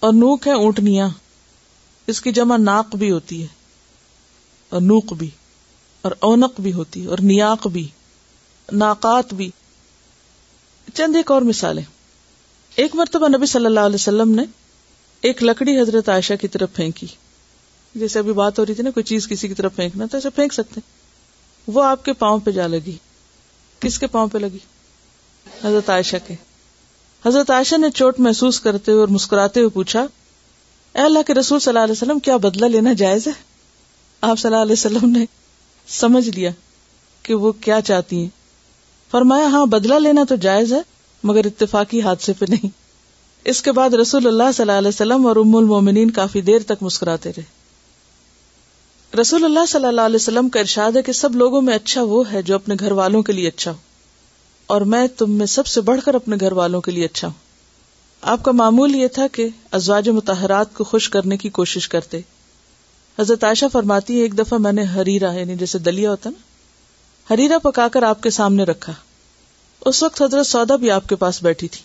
اور نوق ہے اونٹنیاں. اس کی جمع ناق بھی ہوتی ہے اور نوق بھی، اور اونق بھی ہوتی ہے، اور نیاق بھی، ناقات بھی. چند ایک اور مثالیں. ایک مرتبہ نبی صلی اللہ علیہ وسلم نے ایک لکڑی حضرت عائشہ کی طرف پھینکی. جیسے ابھی بات ہو رہی تھی نا، کوئی چیز کسی کی طرف پھینکنا، تو ایسے پھینک سکتے. وہ آپ کے پاؤں پہ جا لگی. کس کے پاؤں پہ لگی؟ حضرت عائشہ کے. حضرت عائشہ نے چوٹ محسوس کرتے ہوئے اور مسکراتے ہوئے پوچھا، اے اللہ کے رسول صلی اللہ علیہ وسلم، کیا بدلہ لینا جائز ہے؟ آپ صلی اللہ علیہ وسلم نے سمجھ لیا کہ وہ کیا چاہتی ہیں. فرمایا، ہاں، بدلہ لینا تو جائز ہے، مگر اتفاقی حادثے پہ نہیں. اس کے بعد رسول اللہ صلی اللہ علیہ وسلم اور ام المومنین کافی دیر تک مسکراتے رہے. رسول اللہ صلی اللہ علیہ وسلم کا ارشاد ہے کہ سب لوگوں میں اچھا وہ ہے جو اپنے گھر والوں کے لیے اچھا ہو، اور میں تم میں سب سے بڑھ کر اپنے گھر والوں کے لیے اچھا ہوں. آپ کا معمول یہ تھا کہ ازواج مطہرات کو خوش کرنے کی کوشش کرتے. حضرت عائشہ فرماتی ہے، ایک دفعہ میں نے حریرہ، یعنی جیسے دلیا ہوتا نا، حریرہ پکا کر آپ کے سامنے رکھا. اس وقت حضرت سودا بھی آپ کے پاس بیٹھی تھی.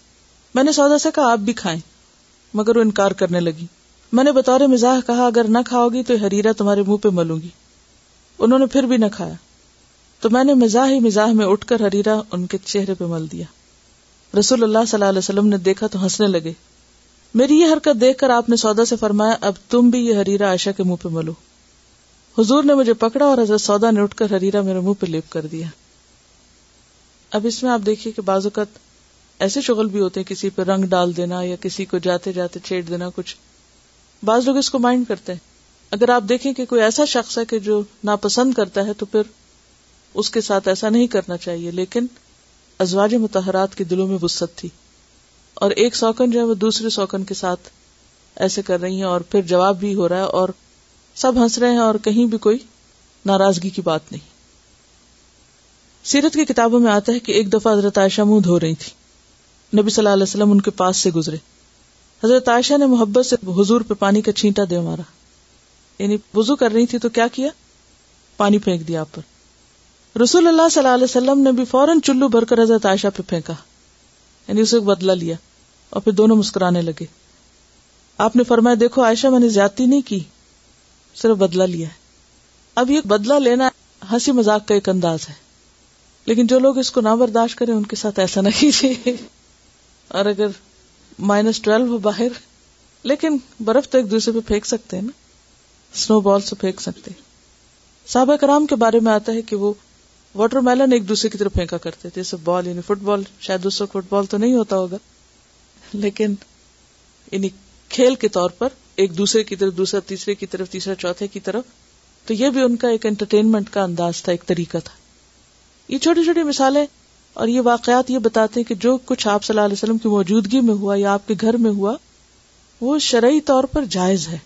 میں نے سودا سے کہا، آپ بھی کھائیں، مگر وہ انکار کرنے لگی. میں نے بطور مزاح کہا، اگر نہ کھاؤ گی تو حریرہ تمہارے منہ پہ ملوں گی. انہوں نے پھر بھی نہ کھایا، تو میں نے مزاح میں اٹھ کر حریرہ ان کے چہرے پہ مل دیا. رسول اللہ صلی اللہ علیہ وسلم نے دیکھا تو ہنسنے لگے. میری یہ حرکت دیکھ کر آپ نے سودا سے فرمایا، اب تم بھی یہ حریرہ عائشہ کے منہ پہ ملو. حضور نے مجھے پکڑا اور حضرت سودا نے اٹھ کر حریرہ میرے منہ پہ لیپ کر دیا. اب اس میں آپ دیکھیے کہ بعض اوقات ایسے شغل بھی ہوتے ہیں، کسی پہ رنگ ڈال دینا یا کسی کو جاتے جاتے چھیڑ دینا. کچھ بعض لوگ اس کو مائنڈ کرتے ہیں. اگر آپ دیکھیں کہ کوئی ایسا شخص ہے کہ جو ناپسند کرتا ہے تو پھر اس کے ساتھ ایسا نہیں کرنا چاہیے. لیکن ازواج مطہرات کے دلوں میں وسعت تھی، اور ایک سوکن جو ہے وہ دوسرے سوکن کے ساتھ ایسے کر رہی ہیں، اور پھر جواب بھی ہو رہا ہے اور سب ہنس رہے ہیں اور کہیں بھی کوئی ناراضگی کی بات نہیں. سیرت کی کتابوں میں آتا ہے کہ ایک دفعہ حضرت عائشہ منہ دھو رہی تھی. نبی صلی اللہ علیہ وسلم ان کے پاس سے گزرے. حضرت عائشہ نے محبت سے حضور پہ پانی کا چھینٹا دے مارا، یعنی وضو کر رہی تھی تو کیا کیا، پانی پھینک دیا آپ پر. رسول اللہ صلی اللہ علیہ وسلم نے بھی فوراً چلو بھر کر حضرت عائشہ پہ پھینکا، یعنی اسے بدلہ لیا، اور پھر دونوں مسکرانے لگے. آپ نے فرمایا، دیکھو عائشہ، میں نے زیادتی نہیں کی، صرف بدلہ لیا ہے. اب یہ بدلہ لینا ہنسی مذاق کا ایک انداز ہے، لیکن جو لوگ اس کو نہ برداشت کریں ان کے ساتھ ایسا نہ کیجیے. اور اگر -12 ہو باہر، لیکن برف تو ایک دوسرے پہ پھینک سکتے ہیں نا، سنو بال سے پھینک سکتے ہیں. صحابہ کرام کے بارے میں آتا ہے کہ وہ واٹر میلن ایک دوسرے کی طرف پھینکا کرتے تھے، جیسے بال، یعنی فٹ بال. شاید اس وقت فٹ بال تو نہیں ہوتا ہوگا، لیکن یعنی کھیل کے طور پر ایک دوسرے کی طرف، دوسرا تیسرے کی طرف، تیسرا چوتھے کی طرف. تو یہ بھی ان کا ایک انٹرٹینمنٹ کا انداز تھا، ایک طریقہ تھا. یہ چھوٹی چھوٹی مثالیں اور یہ واقعات یہ بتاتے ہیں کہ جو کچھ آپ صلی اللہ علیہ وسلم کی موجودگی میں ہوا یا آپ کے گھر میں ہوا، وہ شرعی طور پر جائز ہے.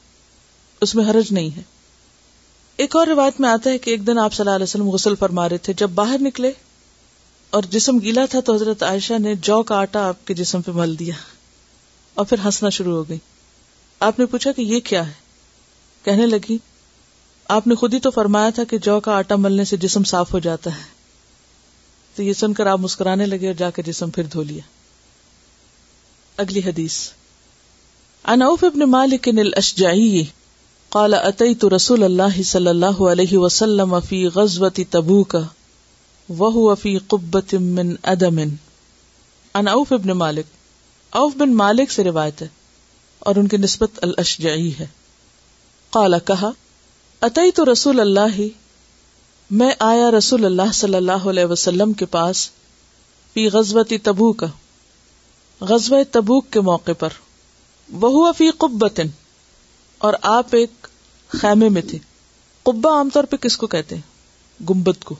اس میں حرج نہیں ہے. ایک اور روایت میں آتا ہے کہ ایک دن آپ صلی اللہ علیہ وسلم غسل فرما رہے تھے. جب باہر نکلے اور جسم گیلا تھا تو حضرت عائشہ نے جو کا آٹا آپ کے جسم پہ مل دیا اور پھر ہنسنا شروع ہو گئی. آپ نے پوچھا کہ یہ کیا ہے؟ کہنے لگی آپ نے خود ہی تو فرمایا تھا کہ جو کا آٹا ملنے سے جسم صاف ہو جاتا ہے. تو یہ سن کر آپ مسکرانے لگے اور جا کے جسم پھر دھو لیا. اگلی حدیث عن عوف بن مالک الاشجعی قال اتيت رسول الله صلی اللہ علیہ وسلم فی غزوة تبوک وهو فی قبة من ادم. عن عوف بن مالک، عوف بن مالک سے روایت ہے اور ان کی نسبت الاشجعی ہے. قال کہا اتیت رسول اللہ، میں آیا رسول اللہ صلی اللہ علیہ وسلم کے پاس فی غزوۃ تبوک، غزوہ تبوک کے موقع پر، وہو فی قبۃ، اور آپ ایک خیمے میں تھے. قبہ عام طور پہ کس کو کہتے ہیں؟ گنبد کو.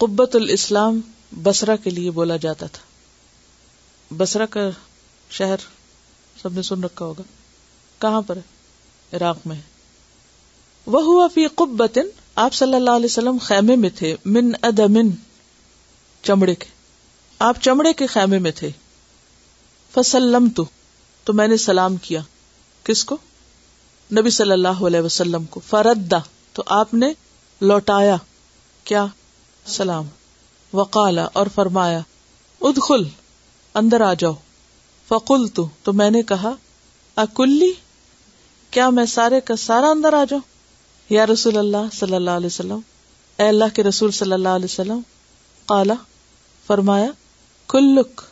قبۃ الاسلام بصرہ کے لیے بولا جاتا تھا. بصرہ کا شہر سب نے سن رکھا ہوگا. کہاں پر ہے؟ عراق میں ہے. وَهُوَ فِي قُبَّةٍ، آپ صلی اللہ علیہ وسلم خیمے میں تھے. من ادم، چمڑے کے. آپ چمڑے کے خیمے میں تھے. فسلمت، تو میں نے سلام کیا. کس کو؟ نبی صلی اللہ علیہ وسلم کو. فرد، تو آپ نے لوٹایا کیا؟ سلام. وقال، اور فرمایا ادخل، اندر آ جاؤ. فقلت، تو میں نے کہا اکلی، کیا میں سارے کا سارا اندر آ جاؤں؟ یا رسول اللہ صلی اللہ علیہ وسلم، اے اللہ کے رسول صلی اللہ علیہ وسلم. قال، فرمایا کلک،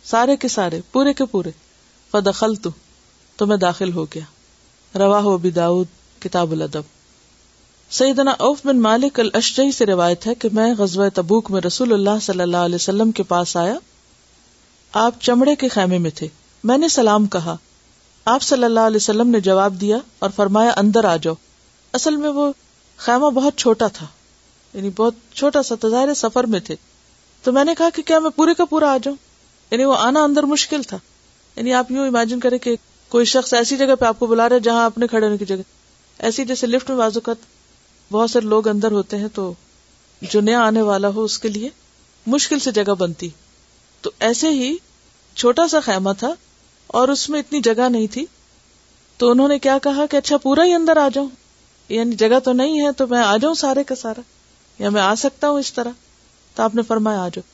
سارے کے سارے، پورے کے پورے. فدخلت، تو میں داخل ہو گیا. رواہ ابی داؤد کتاب الادب. سیدنا عوف بن مالک الاشجعی سے روایت ہے کہ میں غزوہ تبوک میں رسول اللہ صلی اللہ علیہ وسلم کے پاس آیا. آپ چمڑے کے خیمے میں تھے. میں نے سلام کہا. آپ صلی اللہ علیہ وسلم نے جواب دیا اور فرمایا اندر آ جاؤ. اصل میں وہ خیمہ بہت چھوٹا تھا، یعنی بہت چھوٹا سا، ظاہر سفر میں تھے. تو میں نے کہا کہ کیا میں پورے کا پورا آ جاؤں؟ یعنی وہ آنا اندر مشکل تھا. یعنی آپ یوں امیجن کریں کہ کوئی شخص ایسی جگہ پہ آپ کو بلا رہا ہے جہاں اپنے کھڑے ہونے کی جگہ، ایسی جیسے لفٹ میں بعض اوقات بہت سارے لوگ اندر ہوتے ہیں تو جو نیا آنے والا ہو اس کے لیے مشکل سے جگہ بنتی. تو ایسے ہی چھوٹا سا خیمہ تھا اور اس میں اتنی جگہ نہیں تھی. تو انہوں نے کیا کہا کہ اچھا پورا ہی اندر آ جاؤں، یعنی جگہ تو نہیں ہے تو میں آ جاؤں سارے کا سارا، یا میں آ سکتا ہوں اس طرح؟ تو آپ نے فرمایا آ جاؤ.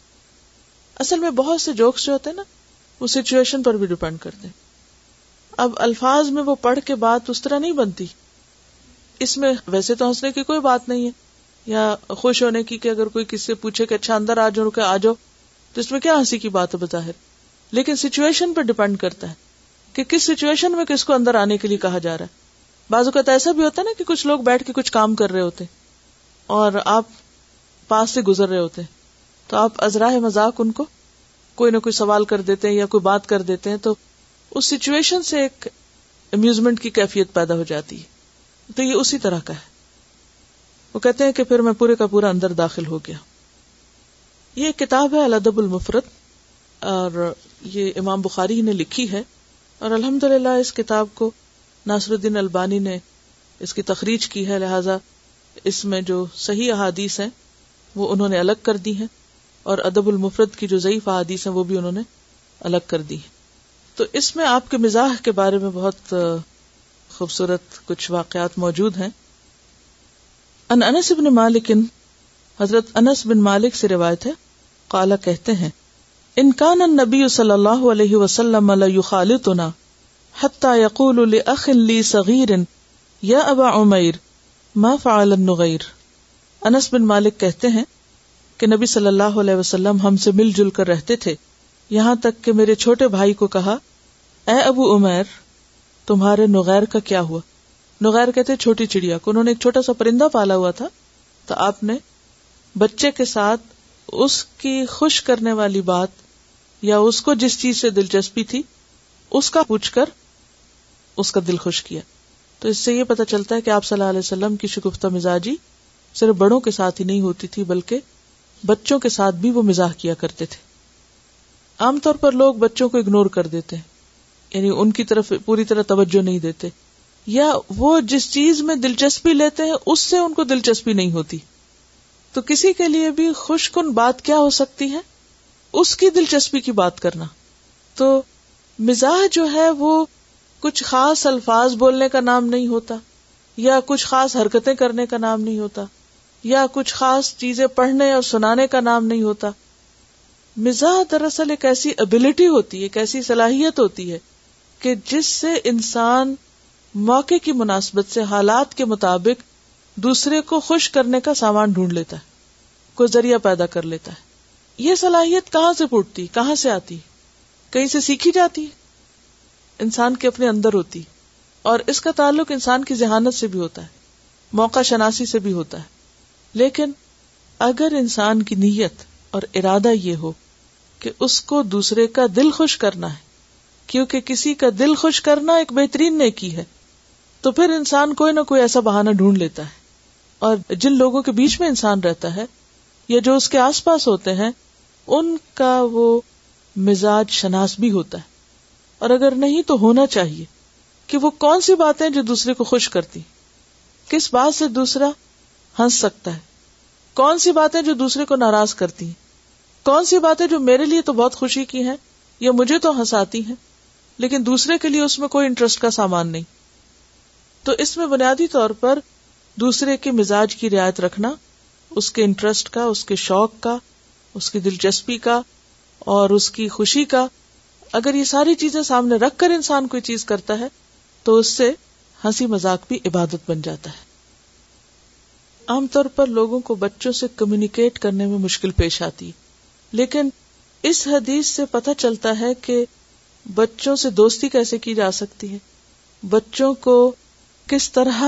اصل میں بہت سے جوکس جو ہوتے ہیں نا وہ سچویشن پر بھی ڈیپینڈ کرتے ہیں. اب الفاظ میں وہ پڑھ کے بات اس طرح نہیں بنتی. اس میں ویسے تو ہنسنے کی کوئی بات نہیں ہے یا خوش ہونے کی، کہ اگر کوئی کسی سے پوچھے کہ اچھا اندر آ جاؤ، رکے آ جاؤ، تو اس میں کیا ہنسی کی بات ہے بظاہر. لیکن سچویشن پر ڈیپینڈ کرتا ہے کہ کس سچویشن میں کس کو اندر آنے کے لیے کہا جا رہا ہے. بعض اوقات ایسا بھی ہوتا ہے نا کہ کچھ لوگ بیٹھ کے کچھ کام کر رہے ہوتے اور آپ پاس سے گزر رہے ہوتے، تو آپ ازراہ مذاق ان کو کوئی نہ کوئی سوال کر دیتے ہیں یا کوئی بات کر دیتے ہیں، تو اس سچویشن سے ایک امیوزمنٹ کی کیفیت پیدا ہو جاتی ہے. تو یہ اسی طرح کا ہے. وہ کہتے ہیں کہ پھر میں پورے کا پورا اندر داخل ہو گیا. یہ ایک کتاب ہے الادب المفرد، اور یہ امام بخاری نے لکھی ہے، اور الحمدللہ اس کتاب کو ناصر الدین البانی نے اس کی تخریج کی ہے، لہذا اس میں جو صحیح احادیث ہیں وہ انہوں نے الگ کر دی ہیں، اور ادب المفرد کی جو ضعیف احادیث ہیں وہ بھی انہوں نے الگ کر دی ہیں. تو اس میں آپ کے مزاح کے بارے میں بہت خوبصورت کچھ واقعات موجود ہیں. ان انس بن مالک، حضرت انس بن مالک سے روایت ہے، قال کہتے ہیں ان کان النبی صلی اللہ علیہ وسلم لیخالطنا حتی یقول لاخ لی صغیر یا ابا عمیر ما فعل النغیر. انس بن مالک کہتے ہیں کہ نبی صلی اللہ علیہ وسلم ہم سے مل جل کر رہتے تھے، یہاں تک کہ میرے چھوٹے بھائی کو کہا اے ابو عمیر تمہارے نغیر کا کیا ہوا. نغیر کہتے چھوٹی چڑیا کو. انہوں نے ایک چھوٹا سا پرندہ پالا ہوا تھا، تو آپ نے بچے کے ساتھ اس کی خوش کرنے والی بات یا اس کو جس چیز سے دلچسپی تھی اس کا پوچھ کر اس کا دل خوش کیا. تو اس سے یہ پتہ چلتا ہے کہ آپ صلی اللہ علیہ وسلم کی شگفتہ مزاجی صرف بڑوں کے ساتھ ہی نہیں ہوتی تھی بلکہ بچوں کے ساتھ بھی وہ مزاح کیا کرتے تھے. عام طور پر لوگ بچوں کو اگنور کر دیتے ہیں، یعنی ان کی طرف پوری طرح توجہ نہیں دیتے، یا وہ جس چیز میں دلچسپی لیتے ہیں اس سے ان کو دلچسپی نہیں ہوتی. تو کسی کے لیے بھی خوش کن بات کیا ہو سکتی ہے؟ اس کی دلچسپی کی بات کرنا. تو مزاح جو ہے وہ کچھ خاص الفاظ بولنے کا نام نہیں ہوتا، یا کچھ خاص حرکتیں کرنے کا نام نہیں ہوتا، یا کچھ خاص چیزیں پڑھنے اور سنانے کا نام نہیں ہوتا. مزاح دراصل ایک ایسی ابیلٹی ہوتی ہے، ایک ایسی صلاحیت ہوتی ہے کہ جس سے انسان موقع کی مناسبت سے، حالات کے مطابق دوسرے کو خوش کرنے کا سامان ڈھونڈ لیتا ہے، کوئی ذریعہ پیدا کر لیتا ہے. یہ صلاحیت کہاں سے پھوٹتی، کہاں سے آتی؟ کہیں سے سیکھی جاتی ہے، انسان کے اپنے اندر ہوتی، اور اس کا تعلق انسان کی ذہانت سے بھی ہوتا ہے، موقع شناسی سے بھی ہوتا ہے. لیکن اگر انسان کی نیت اور ارادہ یہ ہو کہ اس کو دوسرے کا دل خوش کرنا ہے، کیونکہ کسی کا دل خوش کرنا ایک بہترین نیکی ہے، تو پھر انسان کوئی نہ کوئی ایسا بہانہ ڈھونڈ لیتا ہے. اور جن لوگوں کے بیچ میں انسان رہتا ہے یا جو اس کے آس پاس ہوتے ہیں، ان کا وہ مزاج شناس بھی ہوتا ہے. اور اگر نہیں تو ہونا چاہیے کہ وہ کون سی باتیں جو دوسرے کو خوش کرتی، کس بات سے دوسرا ہنس سکتا ہے، کون سی باتیں جو دوسرے کو ناراض کرتی ہیں، کون سی باتیں جو میرے لیے تو بہت خوشی کی ہیں یا مجھے تو ہنساتی ہیں لیکن دوسرے کے لیے اس میں کوئی انٹرسٹ کا سامان نہیں. تو اس میں بنیادی طور پر دوسرے کے مزاج کی رعایت رکھنا، اس کے انٹرسٹ کا، اس کے شوق کا، اس کی دلچسپی کا اور اس کی خوشی کا، اگر یہ ساری چیزیں سامنے رکھ کر انسان کوئی چیز کرتا ہے تو اس سے ہنسی مذاق بھی عبادت بن جاتا ہے. عام طور پر لوگوں کو بچوں سے کمیونیکیٹ کرنے میں مشکل پیش آتی ہے، لیکن اس حدیث سے پتہ چلتا ہے کہ بچوں سے دوستی کیسے کی جا سکتی ہے، بچوں کو کس طرح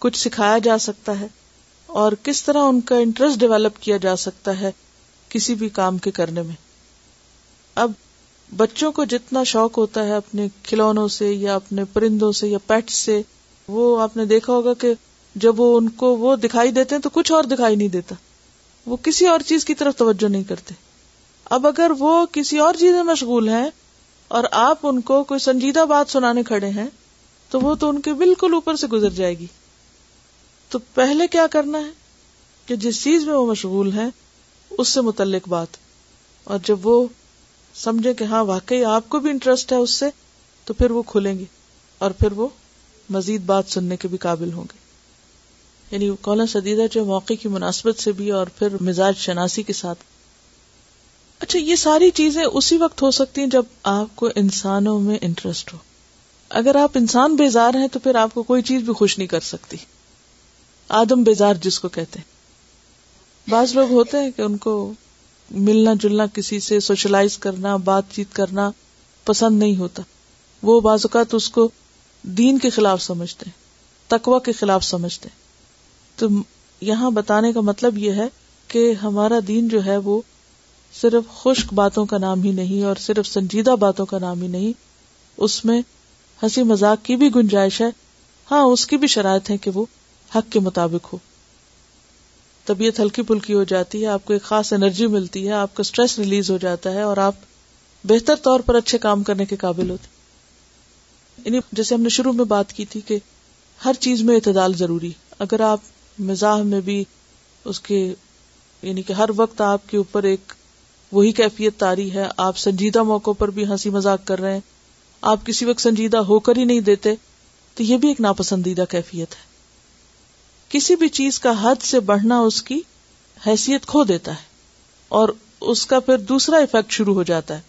کچھ سکھایا جا سکتا ہے اور کس طرح ان کا انٹرسٹ ڈیولپ کیا جا سکتا ہے کسی بھی کام کے کرنے میں. اب بچوں کو جتنا شوق ہوتا ہے اپنے کھلونوں سے یا اپنے پرندوں سے یا پیٹ سے، وہ آپ نے دیکھا ہوگا کہ جب وہ ان کو وہ دکھائی دیتے ہیں تو کچھ اور دکھائی نہیں دیتا، وہ کسی اور چیز کی طرف توجہ نہیں کرتے. اب اگر وہ کسی اور چیز میں مشغول ہیں اور آپ ان کو کوئی سنجیدہ بات سنانے کھڑے ہیں تو وہ تو ان کے بالکل اوپر سے گزر جائے گی. تو پہلے کیا کرنا ہے کہ جس چیز میں وہ مشغول ہیں اس سے متعلق بات، اور جب وہ سمجھے کہ ہاں واقعی آپ کو بھی انٹرسٹ ہے اس سے، تو پھر وہ کھلیں گے اور پھر وہ مزید بات سننے کے بھی قابل ہوں گے. یعنی قولا سدیدہ جو موقع کی مناسبت سے بھی اور پھر مزاج شناسی کے ساتھ. اچھا، یہ ساری چیزیں اسی وقت ہو سکتی ہیں جب آپ کو انسانوں میں انٹرسٹ ہو. اگر آپ انسان بیزار ہیں تو پھر آپ کو کوئی چیز بھی خوش نہیں کر سکتی. آدم بیزار جس کو کہتے ہیں. بعض لوگ ہوتے ہیں کہ ان کو ملنا جلنا، کسی سے سوشلائز کرنا، بات چیت کرنا پسند نہیں ہوتا. وہ بعض اوقات اس کو دین کے خلاف سمجھتے ہیں، تقوی کے خلاف سمجھتے ہیں. تو یہاں بتانے کا مطلب یہ ہے کہ ہمارا دین جو ہے وہ صرف خشک باتوں کا نام ہی نہیں اور صرف سنجیدہ باتوں کا نام ہی نہیں، اس میں ہنسی مذاق کی بھی گنجائش ہے. ہاں، اس کی بھی شرائط ہے کہ وہ حق کے مطابق ہو. طبیعت ہلکی پھلکی ہو جاتی ہے، آپ کو ایک خاص انرجی ملتی ہے، آپ کا سٹریس ریلیز ہو جاتا ہے اور آپ بہتر طور پر اچھے کام کرنے کے قابل ہوتے. یعنی جیسے ہم نے شروع میں بات کی تھی کہ ہر چیز میں اعتدال ضروری. اگر آپ مزاح میں بھی اس کے یعنی کہ ہر وقت آپ کے اوپر ایک وہی کیفیت طاری ہے، آپ سنجیدہ موقعوں پر بھی ہنسی مذاق کر رہے ہیں، آپ کسی وقت سنجیدہ ہو کر ہی نہیں دیتے، تو یہ بھی ایک ناپسندیدہ کیفیت ہے. کسی بھی چیز کا حد سے بڑھنا اس کی حیثیت کھو دیتا ہے اور اس کا پھر دوسرا ایفیکٹ شروع ہو جاتا ہے.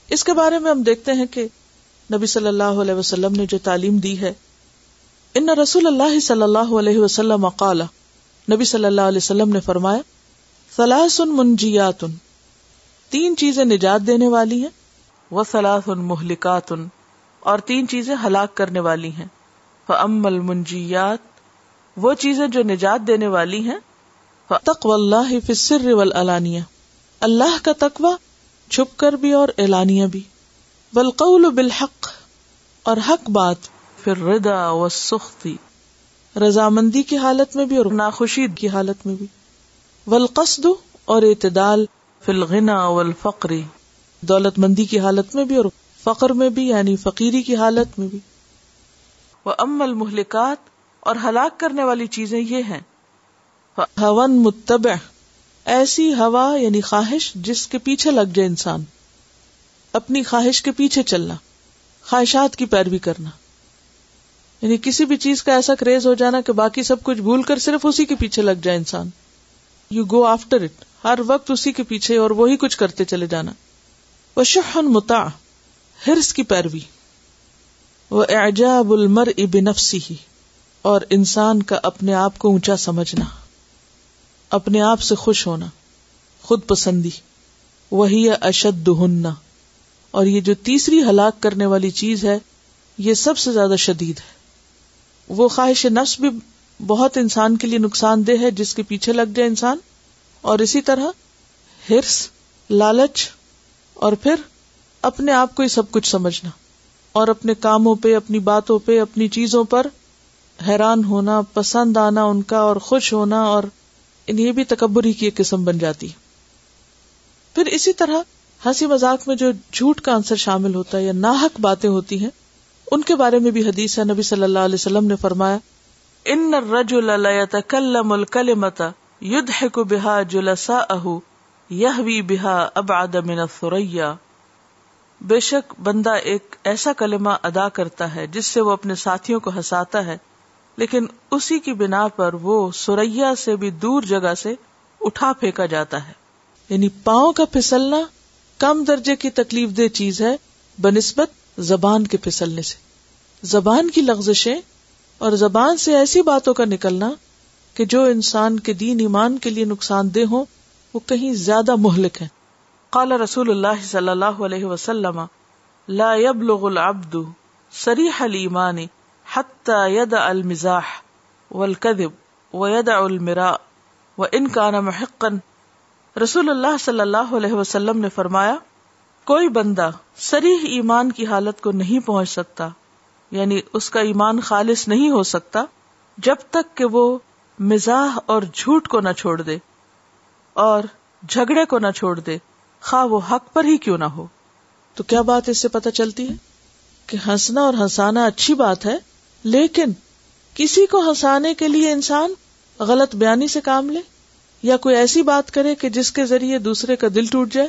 اس کے بارے میں ہم دیکھتے ہیں کہ نبی صلی اللہ علیہ وسلم نے جو تعلیم دی ہے، ان رسول اللہ صلی اللہ علیہ وسلم قال، نبی صلی اللہ علیہ وسلم نے فرمایا، ثلاث منجیات، تین چیزیں نجات دینے والی ہیں، وثلاث مہلکات، اور تین چیزیں ہلاک کرنے والی ہیں. فاما المنجیات، وہ چیزیں جو نجات دینے والی ہیں، فتقوی اللہ فی السر والعلانیہ، اللہ کا تقوی چھپ کر بھی اور اعلانیہ بھی، والقول بالحق، اور حق بات، فی الرضا والسخط، رضامندی کی حالت میں بھی اور ناخوشی کی حالت میں بھی، والقصد، اور اعتدال، فی الغنى والفقر، دولت مندی کی حالت میں بھی اور فقر میں بھی، یعنی فقیری کی حالت میں بھی. وَأَمَّا الْمُهْلِكَاتُ اور ہلاک کرنے والی چیزیں یہ ہیں فَهَوًا مُتَّبِعٌ ایسی ہوا یعنی خواہش جس کے پیچھے لگ جائے انسان، اپنی خواہش کے پیچھے چلنا، خواہشات کی پیروی کرنا، یعنی کسی بھی چیز کا ایسا کریز ہو جانا کہ باقی سب کچھ بھول کر صرف اسی کے پیچھے لگ جائے انسان. یو گو آفٹر اٹ، ہر وقت اسی کے پیچھے اور وہی کچھ کرتے چلے جانا. وشح مطاع حرص کی پیروی. واعجاب المرء بنفسه اور انسان کا اپنے آپ کو اونچا سمجھنا، اپنے آپ سے خوش ہونا، خود پسندی. وہی اشدہن اور یہ جو تیسری ہلاک کرنے والی چیز ہے یہ سب سے زیادہ شدید ہے. وہ خواہش نفس بھی بہت انسان کے لیے نقصان دہ ہے جس کے پیچھے لگ جائے انسان، اور اسی طرح حرص، لالچ، اور پھر اپنے آپ کو ہی سب کچھ سمجھنا اور اپنے کاموں پہ، اپنی باتوں پہ، اپنی چیزوں پر حیران ہونا، پسند آنا ان کا اور خوش ہونا، اور یہ بھی تکبر ہی کی ایک قسم بن جاتی. پھر اسی طرح ہنسی مذاق میں جو جھوٹ کا عنصر شامل ہوتا ہے یا ناحق باتیں ہوتی ہیں ان کے بارے میں بھی حدیث ہے. نبی صلی اللہ علیہ وسلم نے فرمایا ان الرجل لیتکلم الکلمۃ یضحک بها جلساءہ یہوی بها ابعد من الثریا. بے شک بندہ ایک ایسا کلمہ ادا کرتا ہے جس سے وہ اپنے ساتھیوں کو ہنساتا ہے، لیکن اسی کی بنا پر وہ سریا سے بھی دور جگہ سے اٹھا پھینکا جاتا ہے. یعنی پاؤں کا پھسلنا کم درجے کی تکلیف دہ چیز ہے بنسبت زبان کے پھسلنے سے. زبان کی لغزشیں اور زبان سے ایسی باتوں کا نکلنا کہ جو انسان کے دین ایمان کے لیے نقصان دہ ہوں وہ کہیں زیادہ مہلک ہیں. قال رسول اللہ صلی اللہ علیہ وسلم لا يبلغ العبد صریح الایمان حتى يدع المزاح والكذب ويدع المراء وان كان محقا. رسول اللہ صلی اللہ علیہ وسلم نے فرمایا کوئی بندہ صریح ایمان کی حالت کو نہیں پہنچ سکتا، یعنی اس کا ایمان خالص نہیں ہو سکتا جب تک کہ وہ مزاح اور جھوٹ کو نہ چھوڑ دے اور جھگڑے کو نہ چھوڑ دے، خواہ وہ حق پر ہی کیوں نہ ہو. تو کیا بات اس سے پتہ چلتی ہے کہ ہنسنا اور ہنسانا اچھی بات ہے، لیکن کسی کو ہنسانے کے لیے انسان غلط بیانی سے کام لے یا کوئی ایسی بات کرے کہ جس کے ذریعے دوسرے کا دل ٹوٹ جائے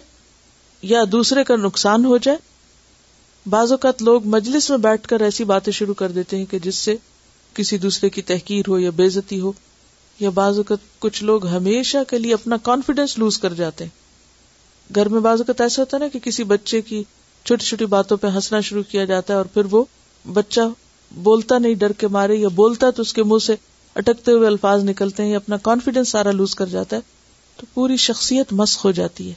یا دوسرے کا نقصان ہو جائے. بعض اوقات لوگ مجلس میں بیٹھ کر ایسی باتیں شروع کر دیتے ہیں کہ جس سے کسی دوسرے کی تحقیر ہو یا بے عزتی ہو، یا بعض اوقات کچھ لوگ ہمیشہ کے لیے اپنا کانفیڈنس لوز کر جاتے ہیں. گھر میں بعض اوقات ایسا ہوتا ہے نا کہ کسی بچے کی چھوٹی چھوٹی باتوں پہ ہنسنا شروع کیا جاتا ہے اور پھر وہ بچہ بولتا نہیں ڈر کے مارے، یا بولتا تو اس کے منہ سے اٹکتے ہوئے الفاظ نکلتے ہیں، یا اپنا کانفیڈنس سارا لوز کر جاتا ہے، تو پوری شخصیت مسخ ہو جاتی ہے.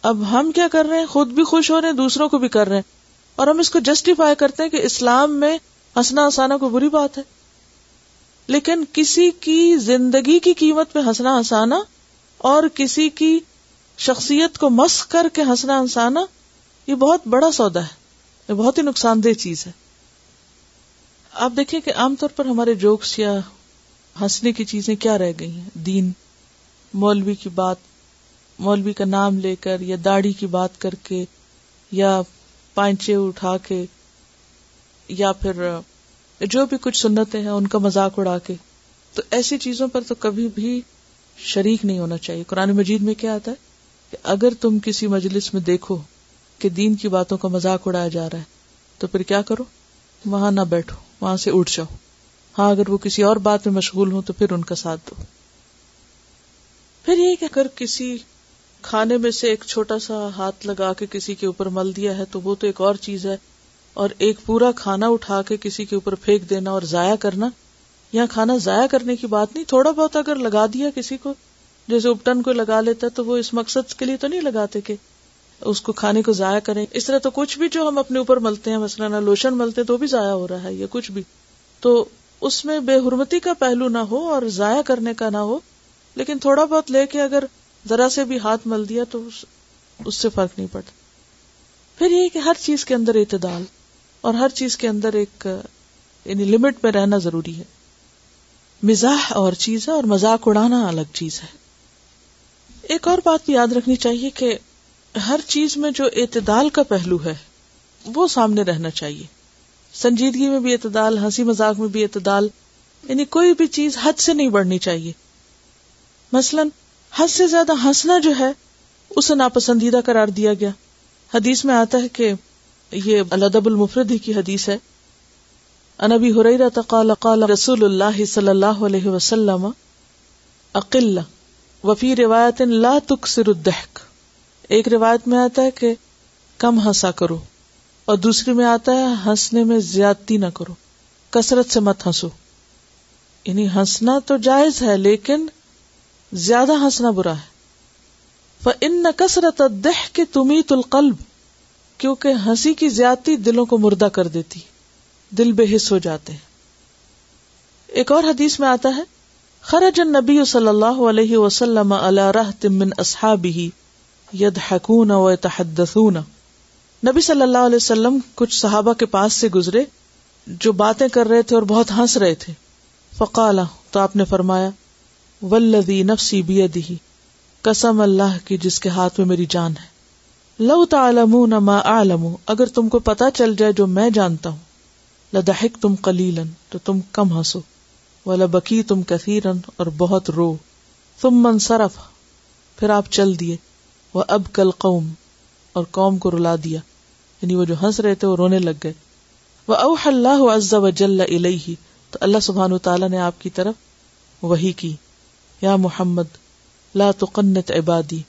اب ہم کیا کر رہے ہیں؟ خود بھی خوش ہو رہے ہیں، دوسروں کو بھی کر رہے ہیں، اور ہم اس کو جسٹیفائی کرتے ہیں کہ اسلام میں ہنسنا ہنسانا کوئی بری بات ہے. لیکن کسی کی زندگی کی قیمت پہ ہنسنا ہنسانا اور کسی کی شخصیت کو مسخ کر کے ہنسنا ہنسانا یہ بہت بڑا سودا ہے، یہ بہت ہی نقصان دہ چیز ہے. آپ دیکھیں کہ عام طور پر ہمارے جوکس یا ہنسنے کی چیزیں کیا رہ گئی ہیں؟ دین، مولوی کی بات، مولوی کا نام لے کر یا داڑھی کی بات کر کے یا پائنچے اٹھا کے یا پھر جو بھی کچھ سنتیں ہیں ان کا مذاق اڑا کے. تو ایسی چیزوں پر تو کبھی بھی شریک نہیں ہونا چاہیے. قرآن مجید میں کیا آتا ہے کہ اگر تم کسی مجلس میں دیکھو کہ دین کی باتوں کا مذاق اڑایا جا رہا ہے تو پھر کیا کرو؟ وہاں نہ بیٹھو، وہاں سے اٹھ جاؤ. ہاں اگر وہ کسی اور بات میں مشغول ہوں تو پھر ان کا ساتھ دو. پھر یہ کہ اگر کسی کھانے میں سے ایک چھوٹا سا ہاتھ لگا کے کسی کے اوپر مل دیا ہے تو وہ تو ایک اور چیز ہے، اور ایک پورا کھانا اٹھا کے کسی کے اوپر پھینک دینا اور ضائع کرنا، یہاں کھانا ضائع کرنے کی بات نہیں. تھوڑا بہت اگر لگا دیا کسی کو، جیسے اپٹن کو لگا لیتا ہے، تو وہ اس مقصد کے لیے تو نہیں لگاتے کہ اس کو کھانے کو ضائع کریں. اس طرح تو کچھ بھی جو ہم اپنے اوپر ملتے ہیں، مثلا لوشن ملتے ہیں تو بھی ضائع ہو رہا ہے، یا کچھ بھی، تو اس میں بے حرمتی کا پہلو نہ ہو اور ضائع کرنے کا نہ ہو. لیکن تھوڑا بہت لے کے اگر ذرا سے بھی ہاتھ مل دیا تو اس سے فرق نہیں پڑتا. پھر یہ کہ ہر چیز کے اندر اعتدال اور ہر چیز کے اندر ایک یعنی لمٹ میں رہنا ضروری ہے. مزاح اور چیز ہے اور مذاق اڑانا الگ چیز ہے. ایک اور بات بھی یاد رکھنی چاہیے کہ ہر چیز میں جو اعتدال کا پہلو ہے وہ سامنے رہنا چاہیے. سنجیدگی میں بھی اعتدال، ہنسی مذاق میں بھی اعتدال، یعنی کوئی بھی چیز حد سے نہیں بڑھنی چاہیے. مثلا حد سے زیادہ ہنسنا جو ہے اسے ناپسندیدہ قرار دیا گیا. حدیث میں آتا ہے کہ یہ الادب المفرد ہی کی حدیث ہے. عن ابی ہریرہ قال قال رسول اللہ صلی اللہ علیہ وسلم اقل وفی روایت لا تکثر الضحک. ایک روایت میں آتا ہے کہ کم ہنسا کرو، اور دوسری میں آتا ہے ہنسنے میں زیادتی نہ کرو، کثرت سے مت ہنسو. یعنی ہنسنا تو جائز ہے لیکن زیادہ ہنسنا برا ہے. فإن كثرة الضحك تميت القلب، کیونکہ ہنسی کی زیادتی دلوں کو مردہ کر دیتی، دل بے حس ہو جاتے ہیں. ایک اور حدیث میں آتا ہے خرج النبی صلی اللہ علیہ وسلم على رہط من اصحابہ یضحکون ویتحدثون. نبی صلی اللہ علیہ وسلم کچھ صحابہ کے پاس سے گزرے جو باتیں کر رہے تھے اور بہت ہنس رہے تھے. فقال، تو آپ نے فرمایا والذی نفسی بیدہ، قسم اللہ کی جس کے ہاتھ میں میری جان ہے، لو تعلمون ما اعلم، اگر تم کو پتا چل جائے جو میں جانتا ہوں، لضحکتم قلیلا، تو تم کم ہنسو، ولبکیتم کثیرا، اور بہت رو. ثم انصرف، پھر آپ چل دیے. وابکی القوم، اور قوم کو رلا دیا، یعنی وہ جو ہنس رہے تھے وہ رونے لگ گئے. واوحى اللہ عز وجل الیہ، تو اللہ سبحانہ وتعالی نے آپ کی طرف وحی کی، یا محمد لا تقنط عبادی،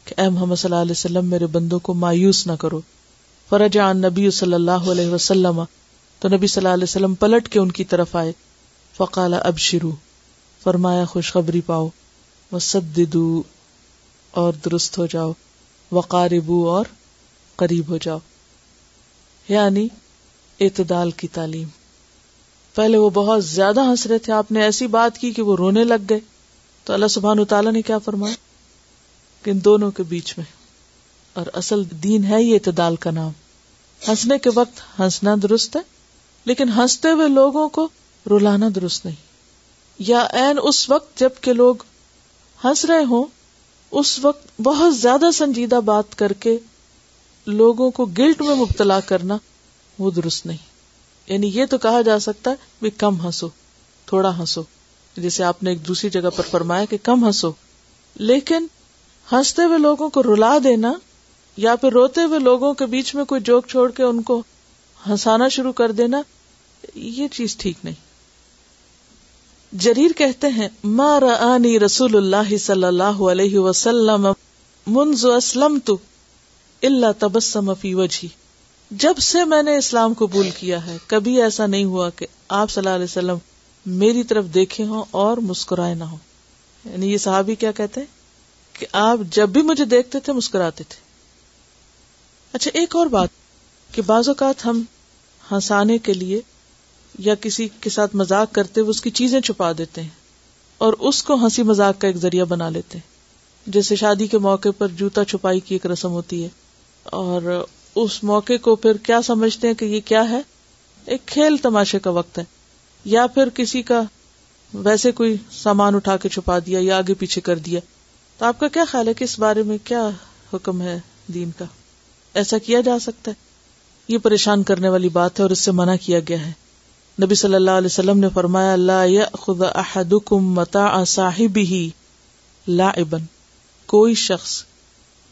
کہ اے محمد صلی اللہ علیہ وسلم میرے بندوں کو مایوس نہ کرو. فرجع النبی صلی اللہ علیہ وسلم، تو نبی صلی اللہ علیہ وسلم پلٹ کے ان کی طرف آئے. فقال ابشروا، فرمایا خوشخبری پاؤ. وسددوا، اور درست ہو جاؤ. وقاربوا، اور قریب ہو جاؤ. یعنی اعتدال کی تعلیم. پہلے وہ بہت زیادہ ہنس رہے تھے، آپ نے ایسی بات کی کہ وہ رونے لگ گئے، تو اللہ سبحانہ وتعالیٰ نے کیا فرمایا کہ ان دونوں کے بیچ میں، اور اصل دین ہے یہ اعتدال کا نام. ہنسنے کے وقت ہنسنا درست ہے، لیکن ہنستے ہوئے لوگوں کو رلانا درست نہیں. یا عین اس وقت جب کہ لوگ ہنس رہے ہوں اس وقت بہت زیادہ سنجیدہ بات کر کے لوگوں کو گلٹ میں مبتلا کرنا، وہ درست نہیں. یعنی یہ تو کہا جا سکتا ہے بھی کم ہنسو، تھوڑا ہنسو، جیسے آپ نے ایک دوسری جگہ پر فرمایا کہ کم ہنسو. لیکن ہنستے ہوئے لوگوں کو رلا دینا یا پھر روتے ہوئے لوگوں کے بیچ میں کوئی جوک چھوڑ کے ان کو ہنسانا شروع کر دینا، یہ چیز ٹھیک نہیں. جریر کہتے ہیں ما رآنی رسول اللہ صلی اللہ علیہ وسلم منذ اسلمت الا تبسم فی وجہی، جب سے میں نے اسلام قبول کیا ہے کبھی ایسا نہیں ہوا کہ آپ صلی اللہ علیہ وسلم میری طرف دیکھے ہوں اور مسکرائے نہ ہوں. یعنی یہ صحابی کیا کہتے ہیں کہ آپ جب بھی مجھے دیکھتے تھے مسکراتے تھے. اچھا ایک اور بات کہ بعض اوقات ہم ہنسانے کے لیے یا کسی کے ساتھ مذاق کرتے ہوئے اس کی چیزیں چھپا دیتے ہیں اور اس کو ہنسی مذاق کا ایک ذریعہ بنا لیتے ہیں. جیسے شادی کے موقع پر جوتا چھپائی کی ایک رسم ہوتی ہے، اور اس موقع کو پھر کیا سمجھتے ہیں کہ یہ کیا ہے، ایک کھیل تماشے کا وقت ہے، یا پھر کسی کا ویسے کوئی سامان اٹھا کے چھپا دیا یا آگے پیچھے کر دیا. تو آپ کا کیا خیال ہے کہ اس بارے میں کیا حکم ہے دین کا؟ ایسا کیا جا سکتا ہے؟ یہ پریشان کرنے والی بات ہے اور اس سے منع کیا گیا ہے. نبی صلی اللہ علیہ وسلم نے فرمایا لا یأخذ احدکم متاع صاحبہ لاعبا، کوئی شخص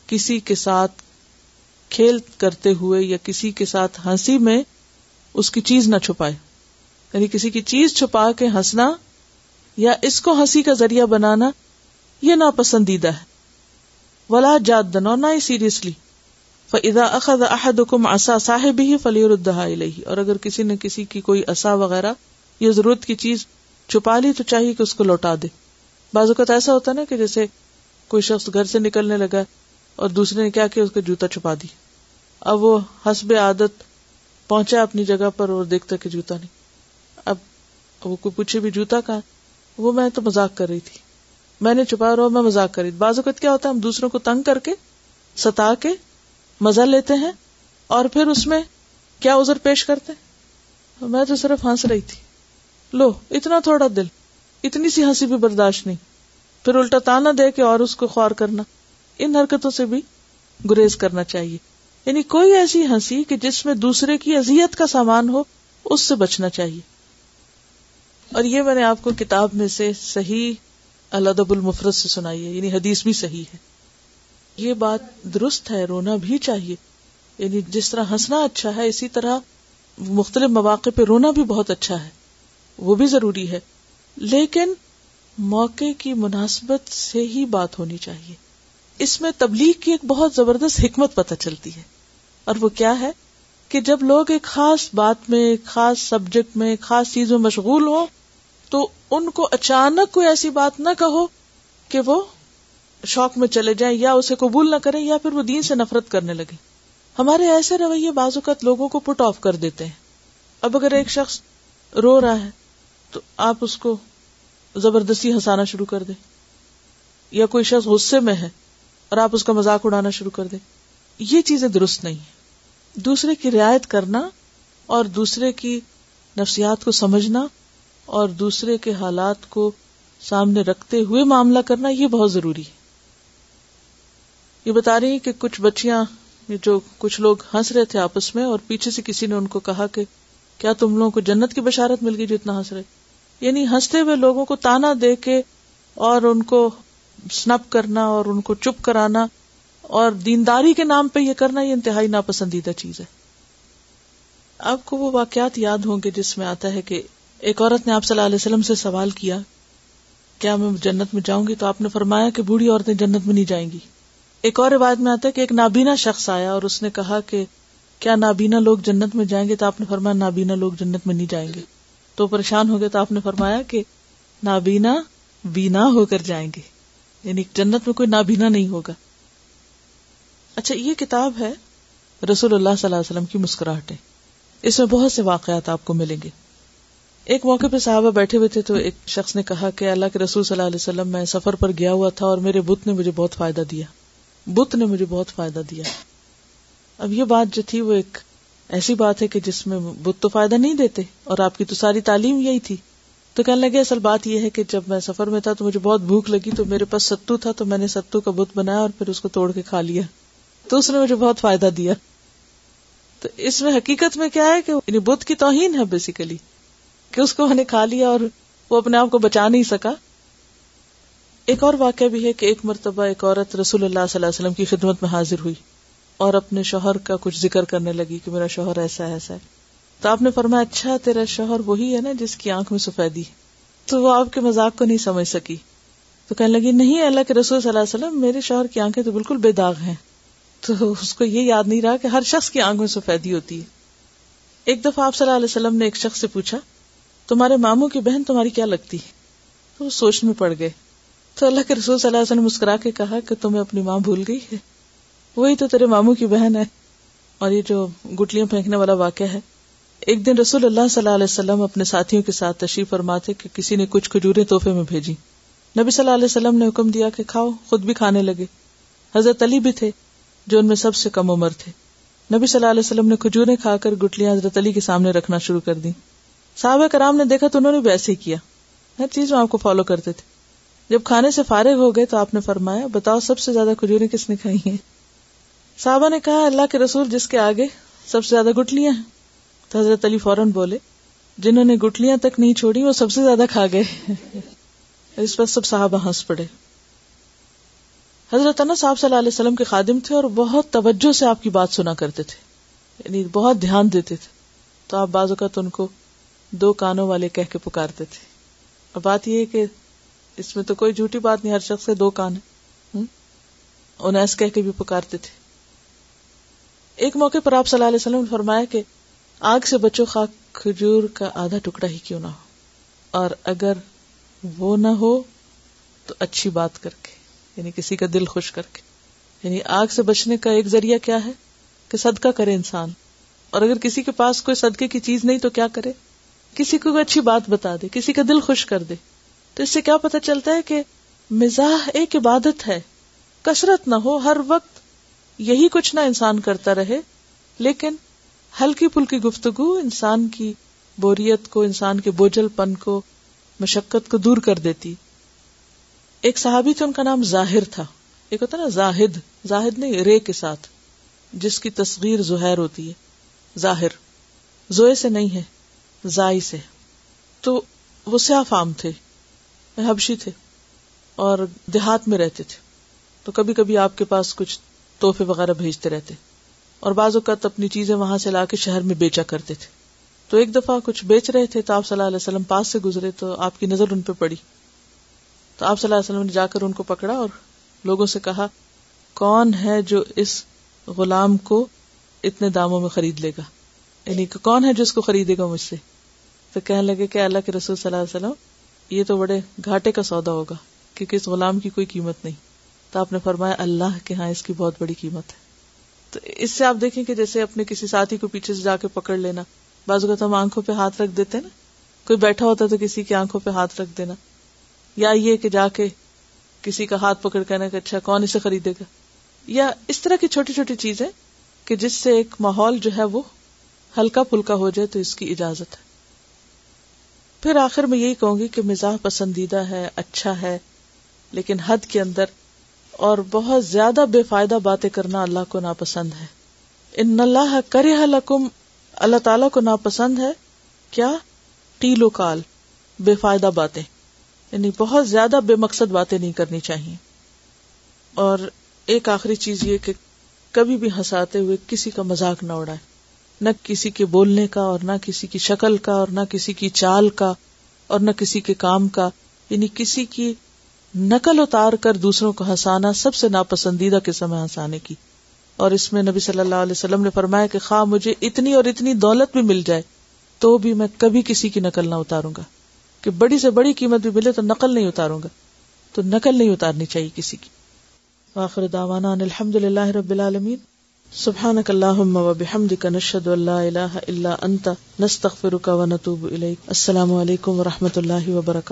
کسی کے ساتھ کھیل کرتے ہوئے یا کسی کے ساتھ ہنسی میں اس کی چیز نہ چھپائے. یعنی کسی کی چیز چھپا کے ہنسنا یا اس کو ہنسی کا ذریعہ بنانا یہ ناپسندیدہ ہے. ولا جادن، اور نہ ہی سیریسلی. فَإِذَا أَخَذَ أَحَدُكُمْ عَصَا صَاحِبِهِ فَلْيُرُدَّهَا إِلَيْهِ، اور اگر کسی نے کسی کی کوئی عصا وغیرہ یا ضرورت کی چیز چھپا لی تو چاہیے کہ اس کو لوٹا دے. بعض اوقات ایسا ہوتا ہے نا کہ جیسے کوئی شخص گھر سے نکلنے لگا اور دوسرے نے کیا کیا، اس کا جوتا چھپا دی. اب وہ حسب عادت پہنچا اپنی جگہ پر اور دیکھتا کہ جوتا نہیں. اب وہ کوئی پوچھے بھی جوتا کہاں، وہ میں تو مذاق کر رہی تھی، میں نے چھپایا اور میں مذاق کر رہی تھی. بعض اوقات کیا ہوتا ہے ہم دوسروں کو تنگ کر کے ستا کے مزہ لیتے ہیں اور پھر اس میں کیا عذر پیش کرتے ہیں، میں تو صرف ہنس رہی تھی. لو اتنا تھوڑا دل، اتنی سی ہنسی بھی برداشت نہیں، پھر الٹا تانا دے کے اور اس کو خوار کرنا. ان حرکتوں سے بھی گریز کرنا چاہیے. یعنی کوئی ایسی ہنسی کہ جس میں دوسرے کی اذیت کا سامان ہو، اس سے بچنا چاہیے. اور یہ میں نے آپ کو کتاب میں سے صحیح الادب المفرد سے سنائی ہے، یعنی حدیث بھی صحیح ہے. یہ بات درست ہے، رونا بھی چاہیے. یعنی جس طرح ہنسنا اچھا ہے، اسی طرح مختلف مواقع پہ رونا بھی بہت اچھا ہے، وہ بھی ضروری ہے. لیکن موقع کی مناسبت سے ہی بات ہونی چاہیے. اس میں تبلیغ کی ایک بہت زبردست حکمت پتہ چلتی ہے، اور وہ کیا ہے کہ جب لوگ ایک خاص بات میں، ایک خاص سبجیکٹ میں، ایک خاص چیز میں مشغول ہوں تو ان کو اچانک کوئی ایسی بات نہ کہو کہ وہ شوق میں چلے جائیں یا اسے قبول نہ کریں یا پھر وہ دین سے نفرت کرنے لگے. ہمارے ایسے رویے بعض اوقات لوگوں کو پٹ آف کر دیتے ہیں. اب اگر ایک شخص رو رہا ہے تو آپ اس کو زبردستی ہنسانا شروع کر دیں، یا کوئی شخص غصے میں ہے اور آپ اس کا مذاق اڑانا شروع کر دیں. یہ چیزیں درست نہیں ہیں. دوسرے کی رعایت کرنا اور دوسرے کی نفسیات کو سمجھنا اور دوسرے کے حالات کو سامنے رکھتے ہوئے معاملہ کرنا، یہ بہت ضروری ہے. یہ بتا رہی ہیں کہ کچھ بچیاں، جو کچھ لوگ ہنس رہے تھے آپس میں، اور پیچھے سے کسی نے ان کو کہا کہ کیا تم لوگوں کو جنت کی بشارت مل گئی جو اتنا ہنس رہے. یعنی ہنستے ہوئے لوگوں کو تانا دے کے اور ان کو سنپ کرنا اور ان کو چپ کرانا اور دینداری کے نام پہ یہ کرنا، یہ انتہائی ناپسندیدہ چیز ہے. آپ کو وہ واقعات یاد ہوں گے جس میں آتا ہے کہ ایک عورت نے آپ صلی اللہ علیہ وسلم سے سوال کیا کیا میں جنت میں جاؤں گی، تو آپ نے فرمایا کہ بوڑھی عورتیں جنت میں نہیں جائیں گی. ایک اور روایت میں آتا ہے کہ ایک نابینا شخص آیا اور اس نے کہا کہ کیا نابینا لوگ جنت میں جائیں گے، تو آپ نے فرمایا نابینا لوگ جنت میں نہیں جائیں گے. تو پریشان ہو گئے تو آپ نے فرمایا کہ نابینا بینا ہو کر جائیں گے، یعنی جنت میں کوئی نابینا نہیں ہوگا. اچھا، یہ کتاب ہے رسول اللہ صلی اللہ علیہ وسلم کی مسکراہٹیں. اس میں بہت سے واقعات آپ کو ملیں گے. ایک موقع پہ صحابہ بیٹھے ہوئے تھے تو ایک شخص نے کہا کہ اللہ کے رسول صلی اللہ علیہ وسلم، میں سفر پر گیا ہوا تھا اور میرے بت نے مجھے بہت فائدہ دیا. بت نے مجھے بہت فائدہ دیا. اب یہ بات جو تھی وہ ایک ایسی بات ہے کہ جس میں بت تو فائدہ نہیں دیتے، اور آپ کی تو ساری تعلیم یہی تھی. تو کہنے لگے اصل بات یہ ہے کہ جب میں سفر میں تھا تو مجھے بہت بھوک لگی، تو میرے پاس ستو تھا، تو میں نے ستو کا بت بنایا اور پھر اس کو توڑ کے کھا لیا، تو اس نے مجھے بہت فائدہ دیا. تو اس میں حقیقت میں کیا ہے کہ یعنی بت کی توہین ہے بیسیکلی، کہ اس کو میں نے کھا لیا اور وہ اپنے آپ کو بچا نہیں سکا. ایک اور واقعہ بھی ہے کہ ایک مرتبہ ایک عورت رسول اللہ صلی اللہ علیہ وسلم کی خدمت میں حاضر ہوئی اور اپنے شوہر کا کچھ ذکر کرنے لگی کہ میرا شوہر ایسا ایسا ہے. تو آپ نے فرمایا اچھا تیرا شوہر وہی ہے نا جس کی آنکھ میں سفیدی. تو وہ آپ کے مذاق کو نہیں سمجھ سکی، تو کہنے لگی نہیں اللہ کے رسول صلی اللہ علیہ وسلم، میرے شوہر کی آنکھیں تو بالکل بے داغ ہیں. تو اس کو یہ یاد نہیں رہا کہ ہر شخص کی آنکھ میں سفیدی ہوتی ہے. ایک دفعہ آپ صلی اللہ علیہ وسلم نے ایک شخص سے پوچھا تمہارے ماموں کی بہن تمہاری کیا لگتی ہے؟ تو وہ سوچ میں پڑ گئے. تو اللہ کے رسول صلی اللہ علیہ وسلم مسکرا کے کہا کہ تمہیں اپنی ماں بھول گئی ہے، وہی تو تیرے ماموں کی بہن ہے. اور یہ جو گٹلیاں پھینکنے والا واقعہ ہے، ایک دن رسول اللہ صلی اللہ علیہ وسلم اپنے ساتھیوں کے ساتھ تشریف فرما تھے کہ کسی نے کچھ کھجوریں تحفے میں بھیجی. نبی صلی اللہ علیہ وسلم نے حکم دیا کہ کھاؤ، خود بھی کھانے لگے. حضرت علی بھی تھے جو ان میں سب سے کم عمر تھے. نبی صلی اللہ علیہ وسلم نے کھجوریں کھا کر گٹلیاں حضرت علی کے سامنے رکھنا شروع کر دی. صحابہ کرام نے دیکھا تو انہوں نے بھی ایسے ہی کیا، ہر چیز میں آپ کو فالو کرتے تھے. جب کھانے سے فارغ ہو گئے تو آپ نے فرمایا بتاؤ سب سے زیادہ کھجوریں کس نے کھائی ہیں؟ صحابہ نے کہا اللہ کے رسول جس کے آگے سب سے زیادہ گٹلیاں ہیں. تو حضرت علی فوراً بولے جنہوں نے گٹلیاں تک نہیں چھوڑی وہ سب سے زیادہ کھا گئے. اس پر سب صحابہ ہنس پڑے. حضرت انس صلی اللہ علیہ وسلم کے خادم تھے اور بہت توجہ سے آپ کی بات سنا کرتے تھے، یعنی بہت دھیان دیتے تھے. تو آپ بعض اوقات ان کو 2 کانوں والے کہہ کے پکارتے تھے. اور بات یہ ہے کہ اس میں تو کوئی جھوٹی بات نہیں، ہر شخص کے 2 کان ہیں. انیس کہہ کے بھی پکارتے تھے. ایک موقع پر آپ صلی اللہ علیہ وسلم نے فرمایا کہ آگ سے بچو خواہ کھجور کا آدھا ٹکڑا ہی کیوں نہ ہو، اور اگر وہ نہ ہو تو اچھی بات کر کے، یعنی کسی کا دل خوش کر کے. یعنی آگ سے بچنے کا ایک ذریعہ کیا ہے کہ صدقہ کرے انسان، اور اگر کسی کے پاس کوئی صدقے کی چیز نہیں تو کیا کرے، کسی کو اچھی بات بتا دے، کسی کا دل خوش کر دے. تو اس سے کیا پتہ چلتا ہے کہ مزاح ایک عبادت ہے، کثرت نہ ہو، ہر وقت یہی کچھ نہ انسان کرتا رہے، لیکن ہلکی پھلکی گفتگو انسان کی بوریت کو، انسان کے بوجھل پن کو، مشقت کو دور کر دیتی. ایک صحابی تھے، ان کا نام ظاہر تھا. ایک ہوتا نا زاہد، زاہد نہیں رے کے ساتھ، جس کی تصغیر زہیر ہوتی ہے. ظاہر زوئے سے نہیں ہے، زائی سے. تو وہ سیاہ فام تھے، حبشی تھے اور دیہات میں رہتے تھے. تو کبھی کبھی آپ کے پاس کچھ تحفے وغیرہ بھیجتے رہتے اور بعض اوقات اپنی چیزیں وہاں سے لا کے شہر میں بیچا کرتے تھے. تو ایک دفعہ کچھ بیچ رہے تھے تو آپ صلی اللہ علیہ وسلم پاس سے گزرے تو آپ کی نظر ان پہ پڑی. تو آپ صلی اللہ علیہ وسلم نے جا کر ان کو پکڑا اور لوگوں سے کہا کون ہے جو اس غلام کو اتنے داموں میں خرید لے گا، یعنی کہ کون ہے جو اس کو خریدے گا مجھ سے. تو کہنے لگے کہ اللہ کے رسول صلی اللہ علیہ وسلم یہ تو بڑے گھاٹے کا سودا ہوگا کیونکہ اس غلام کی کوئی قیمت نہیں. تو آپ نے فرمایا اللہ کے ہاں اس کی بہت بڑی قیمت ہے. تو اس سے آپ دیکھیں کہ جیسے اپنے کسی ساتھی کو پیچھے سے جا کے پکڑ لینا، بعض اوقات ہم آنکھوں پہ ہاتھ رکھ دیتے نا، کوئی بیٹھا ہوتا تو کسی کی آنکھوں پہ ہاتھ رکھ دینا، یا یہ کہ جا کے کسی کا ہاتھ پکڑ کہنا کہ اچھا کون اسے خریدے گا، یا اس طرح کی چھوٹی چھوٹی چیزیں کہ جس سے ایک ماحول جو ہے وہ ہلکا پھلکا ہو جائے تو اس کی اجازت ہے. پھر آخر میں یہی کہوں گی کہ مزاح پسندیدہ ہے، اچھا ہے، لیکن حد کے اندر، اور بہت زیادہ بے فائدہ باتیں کرنا اللہ کو ناپسند ہے. ان اللہ کرہ لکم، اللہ تعالیٰ کو ناپسند ہے کیا؟ ٹیل و کال، بے فائدہ باتیں، یعنی بہت زیادہ بے مقصد باتیں نہیں کرنی چاہیے. اور ایک آخری چیز یہ کہ کبھی بھی ہنساتے ہوئے کسی کا مذاق نہ اڑائے، نہ کسی کے بولنے کا اور نہ کسی کی شکل کا اور نہ کسی کی چال کا اور نہ کسی کے کام کا، یعنی کسی کی نقل اتار کر دوسروں کو ہنسانا سب سے ناپسندیدہ قسم ہے ہنسانے کی. اور اس میں نبی صلی اللہ علیہ وسلم نے فرمایا کہ خواہ مجھے اتنی اور اتنی دولت بھی مل جائے تو بھی میں کبھی کسی کی نقل نہ اتاروں گا، کہ بڑی سے بڑی قیمت بھی ملے تو نقل نہیں اتاروں گا. تو نقل نہیں اتارنی چاہیے کسی کی. وآخر دعوانا ان الحمد للہ رب العالمین. سبحانک اللہم وبحمدک نشہد ان لا الہ الا انت نستغفرک ونتوب الیک. السلام علیکم ورحمۃ اللہ وبرکاتہ.